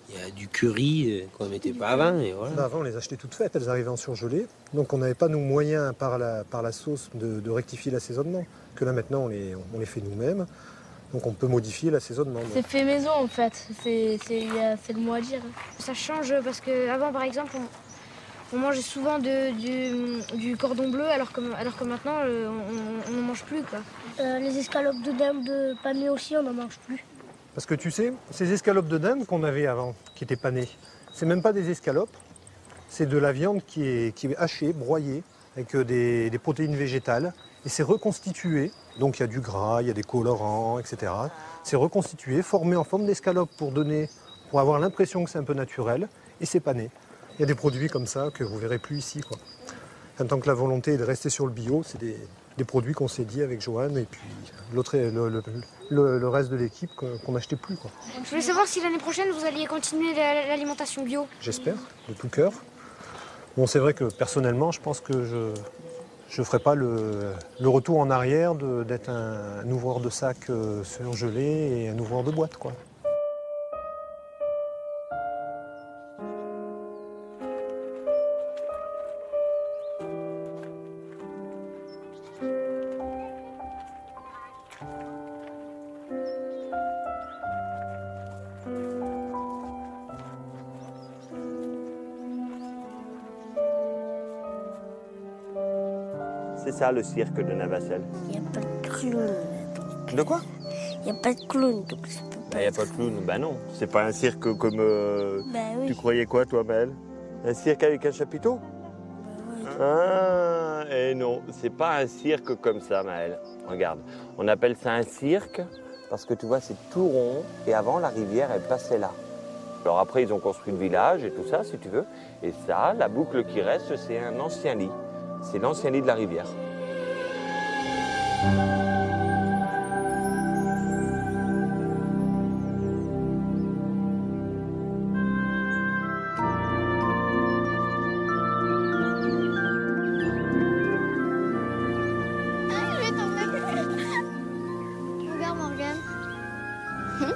Il y a du curry qu'on ne mettait pas avant. Et voilà. Avant, on les achetait toutes faites, elles arrivaient en surgelé. Donc on n'avait pas nos moyens par la sauce de rectifier l'assaisonnement. Que là maintenant, on les fait nous-mêmes. Donc on peut modifier l'assaisonnement. C'est fait maison en fait, c'est le mot à dire. Ça change parce qu'avant par exemple, on mangeait souvent du cordon bleu alors que maintenant on n'en mange plus, quoi. Les escalopes de dinde panées aussi, on n'en mange plus. Parce que tu sais, ces escalopes de dinde qu'on avait avant, qui étaient panées, c'est même pas des escalopes, c'est de la viande qui est hachée, broyée, avec des protéines végétales, et c'est reconstitué. Donc il y a du gras, il y a des colorants, etc. C'est reconstitué, formé en forme d'escalope pour avoir l'impression que c'est un peu naturel, et c'est pané. Il y a des produits comme ça que vous ne verrez plus ici, quoi. En tant que la volonté est de rester sur le bio, c'est des produits qu'on s'est dit avec Joanne et puis le reste de l'équipe qu'on n'achetait plus, quoi. Je voulais savoir si l'année prochaine vous alliez continuer l'alimentation bio. J'espère, de tout cœur. Bon, c'est vrai que personnellement, je pense que je ne ferai pas le retour en arrière d'être un ouvreur de sacs surgelés et un ouvreur de boîtes, quoi. C'est ça le cirque de Navacelles. Il n'y a pas de clown. De quoi? Il n'y a pas de clown, donc je peux Il n'y a pas de clown. Ben non, c'est pas un cirque comme... Ben oui. Tu croyais quoi, toi, Maëlle? Un cirque avec un chapiteau? Ah, et non, c'est pas un cirque comme ça, Maëlle. Regarde, on appelle ça un cirque parce que tu vois, c'est tout rond et avant, la rivière, elle passait là. Alors après, ils ont construit le village et tout ça, si tu veux. Et ça, la boucle qui reste, c'est un ancien lit. C'est l'ancien lit de la rivière. Regarde Morgane.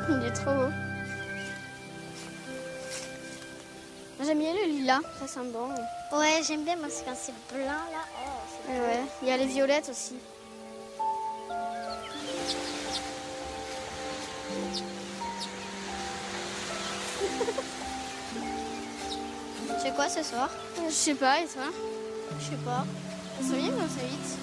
Il est trop beau. J'aime bien le lilas, ça sent bon. Ouais, j'aime bien parce que quand c'est blanc là. Oh, ouais, il y a les violettes aussi. Tu fais quoi ce soir? Je sais pas, et toi? Je sais pas. Ça vient ou ça vite?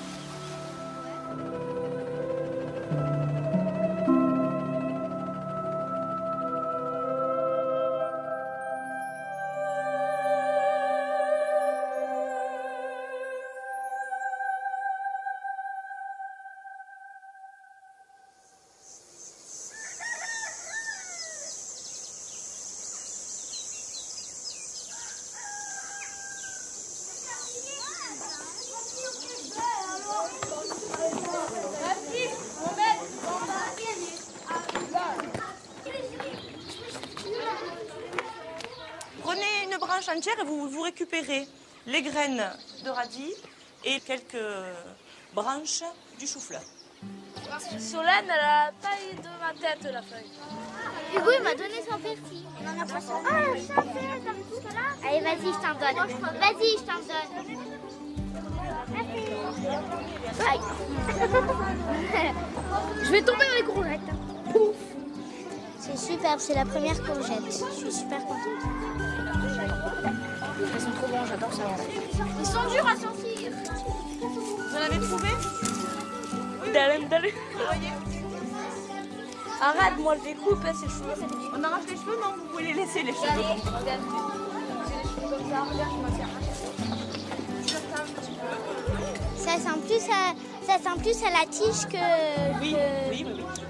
Prenez une branche entière et vous récupérez les graines de radis et quelques branches du chou-fleur. Solène, elle a taillé de ma tête la feuille. Hugo, il m'a donné son persil. On en a pas ça. Ah, ça fait comme tout cela. Allez, vas-y, je t'en donne. Vas-y, je t'en donne. Aïe. Je vais tomber dans les courgettes. Pouf. C'est superbe, c'est la première courgette. Je suis super contente. Ils sont trop bons, j'adore ça. Ils sont durs à sortir. Vous en avez trouvé? D'aller. Arrête, moi je les coupe, ses cheveux. On arrache les cheveux? Non, vous pouvez les laisser, les cheveux. Regarde, j'ai les cheveux comme ça, regarde, je m'en sers. Ça sent plus à la tige que... Oui.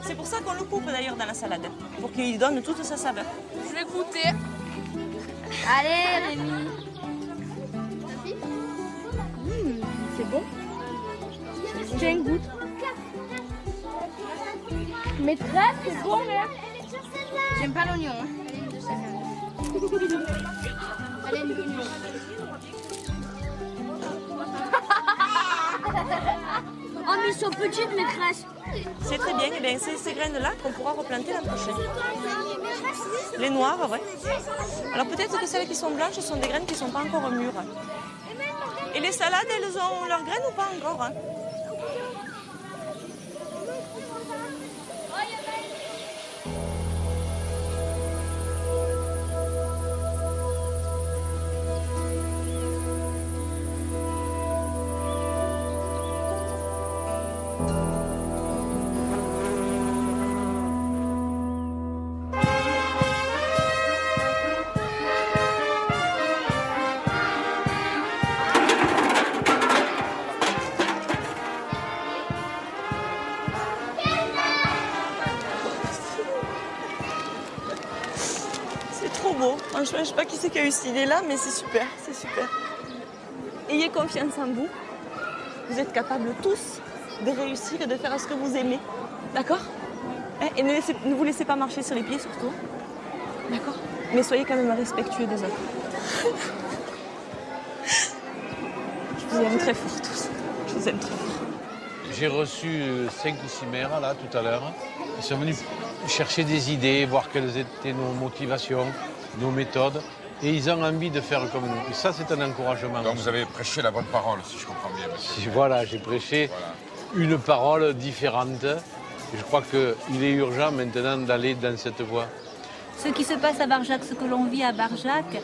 C'est pour ça qu'on le coupe d'ailleurs dans la salade, pour qu'il donne toute sa saveur. Je vais goûter. Allez, Rémi. C'est bon. Tiens, goûte. Maîtresse, c'est bon, hein. J'aime pas l'oignon. Allez, l'oignon. Oh, mais ils sont petites, maîtresse. C'est très bien, et bien c'est ces graines-là qu'on pourra replanter l'an prochain. Les noires, ouais. Alors peut-être que celles qui sont blanches sont des graines qui ne sont pas encore mûres. Et les salades, elles ont leurs graines ou pas encore, hein? Franchement, je ne sais pas qui c'est qui a eu cette idée-là, mais c'est super, c'est super. Ayez confiance en vous. Vous êtes capables tous de réussir et de faire ce que vous aimez. D'accord? Et ne vous laissez pas marcher sur les pieds surtout. D'accord? Mais soyez quand même respectueux des autres. vous aime très fort tous. Je vous aime très fort. J'ai reçu 5 ou 6 maires là tout à l'heure. Ils sont venus chercher des idées, voir quelles étaient nos motivations, nos méthodes. Et ils ont envie de faire comme nous. Et ça, c'est un encouragement. Donc vous avez prêché la bonne parole, si je comprends bien. Voilà, j'ai prêché une parole différente. Et je crois qu'il est urgent maintenant d'aller dans cette voie. Ce qui se passe à Barjac, ce que l'on vit à Barjac,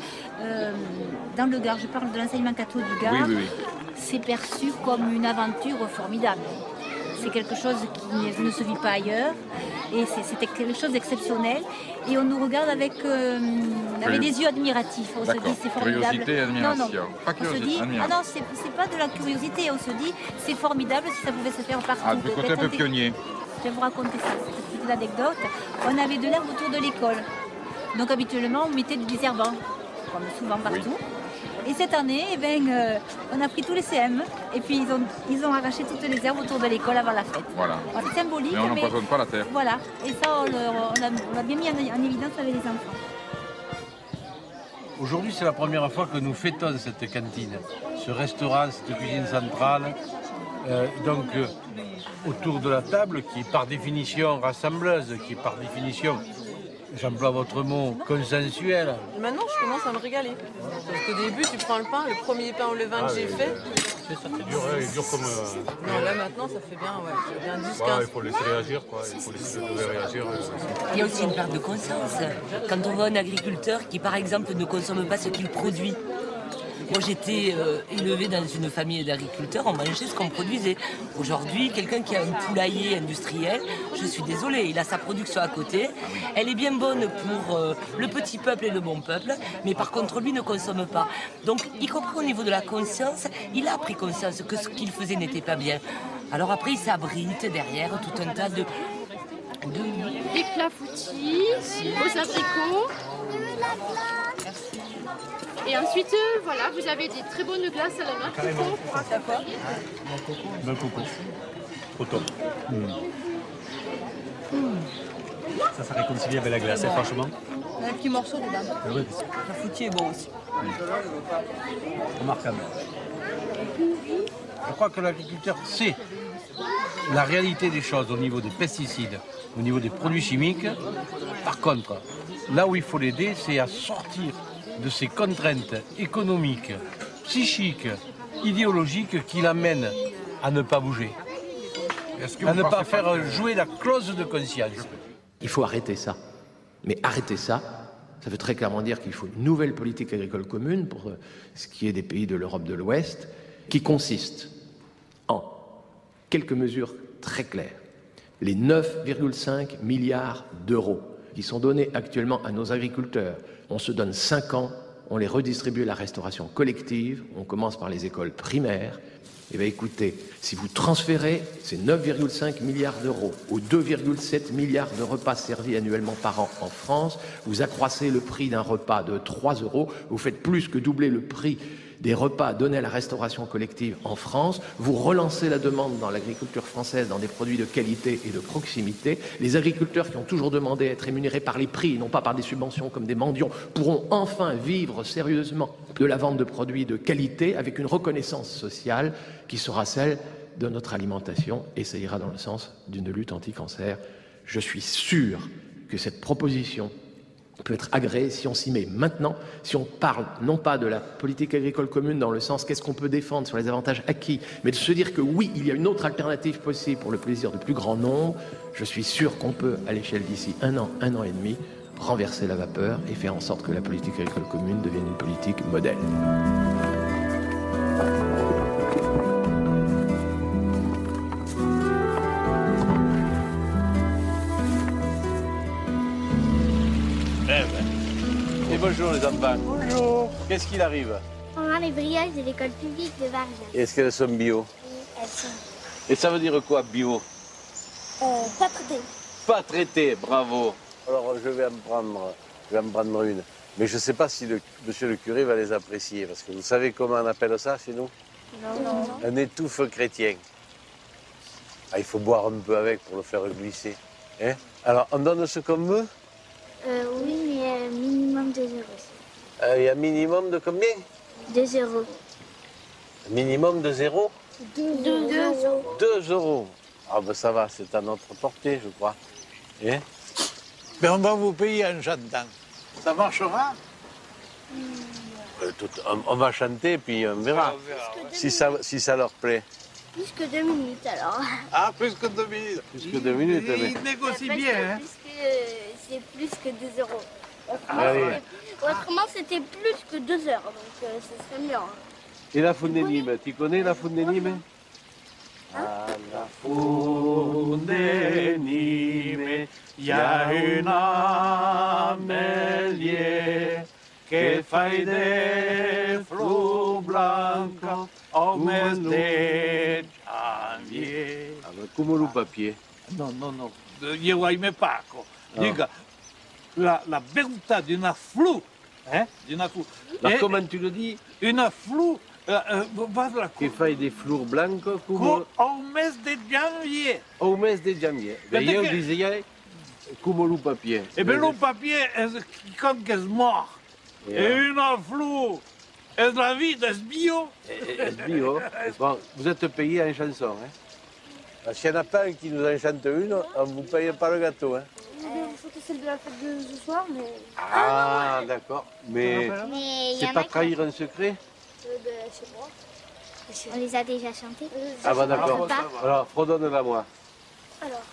dans le Gard, je parle de l'enseignement catho du Gard, c'est perçu comme une aventure formidable. C'est quelque chose qui ne se vit pas ailleurs et c'était quelque chose d'exceptionnel. Et on nous regarde avec des yeux admiratifs. On se dit c'est formidable. Curiosité et admiration. Non. Pas On se dit, admiration. non, c'est pas de la curiosité. On se dit c'est formidable si ça pouvait se faire partout. Ah, du côté un peu pionnier. Je vais vous raconter ça, cette petite anecdote. On avait de l'herbe autour de l'école. Donc habituellement, on mettait du désherbant, comme souvent partout. Et cette année, on a pris tous les CM et puis ils ont arraché toutes les herbes autour de l'école avant la fête. Voilà. C'est symbolique. Mais on n'empoisonne pas la terre. Voilà. Et ça, on l'a bien mis en évidence avec les enfants. Aujourd'hui, c'est la première fois que nous fêtons cette cantine, ce restaurant, cette cuisine centrale. Autour de la table, qui est par définition rassembleuse, qui est par définition, j'emploie votre mot, consensuelle. Maintenant, je commence à me régaler. Parce qu'au début, tu prends le pain, le premier pain au levain que j'ai fait. Ça fait dur, il dure comme. Non, là maintenant, ça fait bien 10-15. Il faut laisser réagir, quoi. Il faut laisser réagir. Il y a aussi une part de conscience. Quand on voit un agriculteur qui, par exemple, ne consomme pas ce qu'il produit. Moi, j'étais élevée dans une famille d'agriculteurs, on mangeait ce qu'on produisait. Aujourd'hui, quelqu'un qui a un poulailler industriel, je suis désolée, il a sa production à côté. Elle est bien bonne pour le petit peuple et le bon peuple, mais par contre, lui ne consomme pas. Donc, y compris au niveau de la conscience, il a pris conscience que ce qu'il faisait n'était pas bien. Alors après, il s'abrite derrière tout un tas de... Des clafoutis, aux abricots. Et ensuite, voilà, vous avez des très bonnes glaces à la main. Carrément. D'accord. D'un coco. Au top. Ça réconcilie avec la glace, franchement. On a un petit morceau dedans. Oui. Le foutu est bon aussi. Remarquable. Je crois que l'agriculteur sait la réalité des choses au niveau des pesticides, au niveau des produits chimiques. Par contre, là où il faut l'aider, c'est à sortir de ces contraintes économiques, psychiques, idéologiques qui l'amènent à ne pas bouger, à ne pas faire jouer la clause de conscience. Il faut arrêter ça. Mais arrêter ça, ça veut très clairement dire qu'il faut une nouvelle politique agricole commune pour ce qui est des pays de l'Europe de l'Ouest, qui consiste en quelques mesures très claires. Les 9,5 milliards d'euros qui sont donnés actuellement à nos agriculteurs. On se donne 5 ans, on les redistribue à la restauration collective, on commence par les écoles primaires. Eh bien écoutez, si vous transférez ces 9,5 milliards d'euros aux 2,7 milliards de repas servis annuellement par an en France, vous accroissez le prix d'un repas de 3 €, vous faites plus que doubler le prix des repas donnés à la restauration collective en France, vous relancez la demande dans l'agriculture française dans des produits de qualité et de proximité. Les agriculteurs qui ont toujours demandé à être rémunérés par les prix et non pas par des subventions comme des mendiants pourront enfin vivre sérieusement de la vente de produits de qualité avec une reconnaissance sociale qui sera celle de notre alimentation et ça ira dans le sens d'une lutte anti-cancer. Je suis sûr que cette proposition peut être agréé si on s'y met maintenant, si on parle non pas de la politique agricole commune dans le sens qu'est-ce qu'on peut défendre sur les avantages acquis, mais de se dire que oui, il y a une autre alternative possible pour le plaisir du plus grand nombre. Je suis sûr qu'on peut, à l'échelle d'ici un an et demi, renverser la vapeur et faire en sorte que la politique agricole commune devienne une politique modèle. Et bonjour les enfants. Bonjour. Qu'est-ce qu'il arrive? On a les brioches de l'école publique de Barjac. Est-ce qu'elles sont bio? Oui, elles sont. Et ça veut dire quoi, bio? Pas traitées. Pas traité, bravo. Alors je vais en prendre une. Mais je ne sais pas si monsieur le curé va les apprécier, parce que vous savez comment on appelle ça chez nous? Non. Un étouffe chrétien. Ah, il faut boire un peu avec pour le faire glisser. Hein? Alors, on donne ce qu'on veut? Oui, mais minimum 2 €. Il y a un minimum de combien? 2 €. Minimum de 0 2 euros. 2 euros. Ah ben ça va, c'est à notre portée, je crois. Et Mais on va vous payer en chantant. Ça marchera? on va chanter, puis on verra. Si ça leur plaît. Plus que 2 minutes alors. Ah, plus que 2 minutes. Plus que 2 minutes, mais... Ils négocient bien, hein? C'est plus que 2 euros. Allez. Autrement, c'était plus que 2 heures, donc ce serait mieux. Hein. Et la Fundenime, tu connais la Fundenime? À la Fundenime, il y a une amélie qui fait des fleurs blancs au mes de janvier. Avec comme le papier. No, io ahimè Paco. Dica, la bevuta di una flu, di una flu. Comment tu le dis? Una flu, qui fait des fleurs blancs comme... au mes de janvier. Au mes de janvier. Io disais come le papier. E per un papier è che mort. E una flu, è la vita, è bio. Est bio. Bon, vous êtes payé en chanson, hein? S'il n'y en a pas un qui nous en chante une, on ne vous paye pas le gâteau, hein? Surtout celle de la fête de ce soir, mais... Ah, d'accord. Mais c'est pas trahir un secret? Je sais pas. On les a déjà chantés. Ah bah d'accord. Alors, fredonne-la moi. Alors...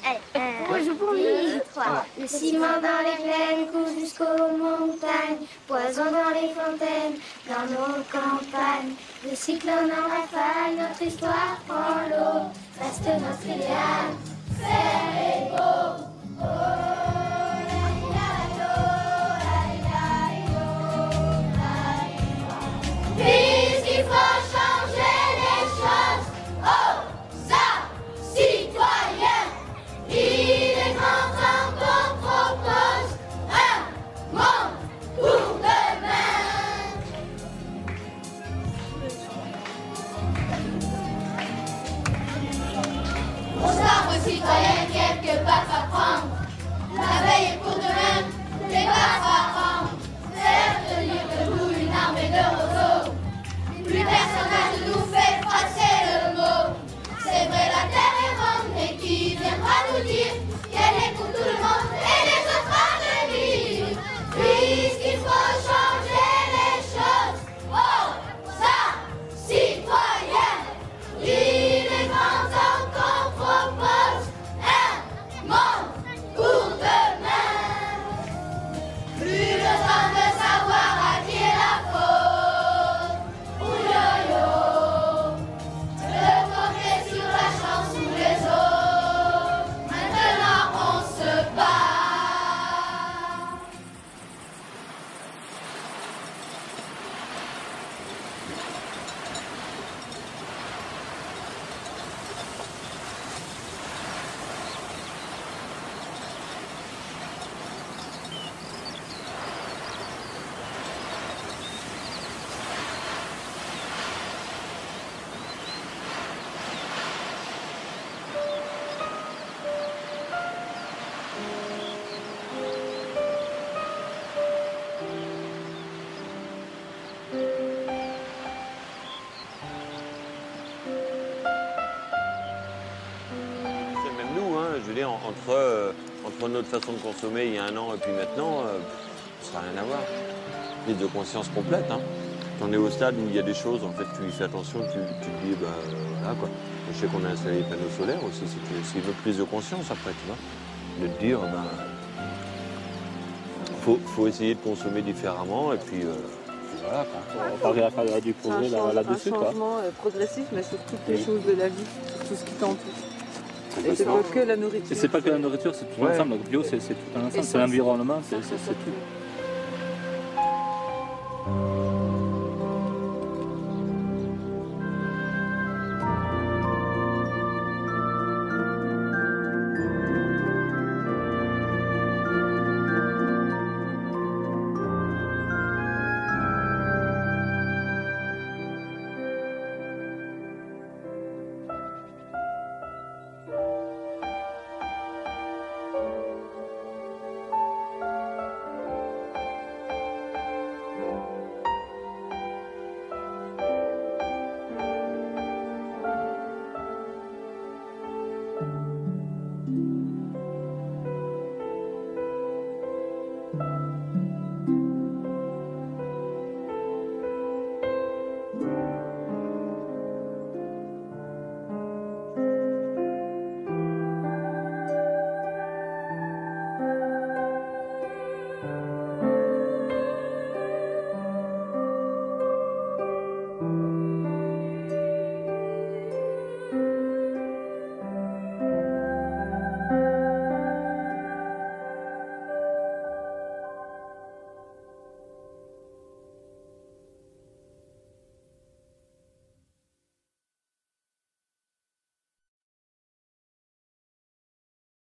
Allez, 1, 2, 3. Le ciment dans les plaines coule jusqu'aux montagnes, poison dans les fontaines, dans nos campagnes. Le cyclone en rafale, notre histoire prend l'eau, reste notre idéal, faire et beau. Oh, puisqu'il faut changer les choses, oh, ça, citoyens, il est grand temps qu'on propose un monde pour demain. Aux arbres citoyens, quelques baffes à prendre. La veille est pour demain, les baffes à prendre. Faire tenir debout une armée de roseaux. Plus personne ne nous fait passer le mot. C'est vrai, la terre est ronde, mais qui viendra nous dire qu'elle est pour tout le monde et les autres à venir. Puisqu'il faut changer les choses, oh, ça, citoyens, il est grand temps qu'on propose un monde pour demain. Plus le temps de savoir à qui est la faute. Ouh yo-yo, le compter sur la chance ou les autres. Maintenant on se bat. C'est même nous, hein, je veux dire, entre notre façon de consommer il y a 1 an et puis maintenant, ça n'a rien à voir. Prise de conscience complète. Hein. Quand on est au stade où il y a des choses, en fait, tu y fais attention, tu te dis, voilà quoi. Je sais qu'on a installé les panneaux solaires aussi, c'est une autre prise de conscience après, tu vois. De te dire, faut essayer de consommer différemment et puis voilà. On va faire du progrès là-dessus. C'est un changement progressif, mais sur toutes les choses de la vie, sur tout ce qui t'entoure. Et c'est pas que la nourriture. Et c'est pas que la nourriture, c'est tout l'ensemble. Le bio, c'est tout un ensemble. C'est l'environnement, c'est tout.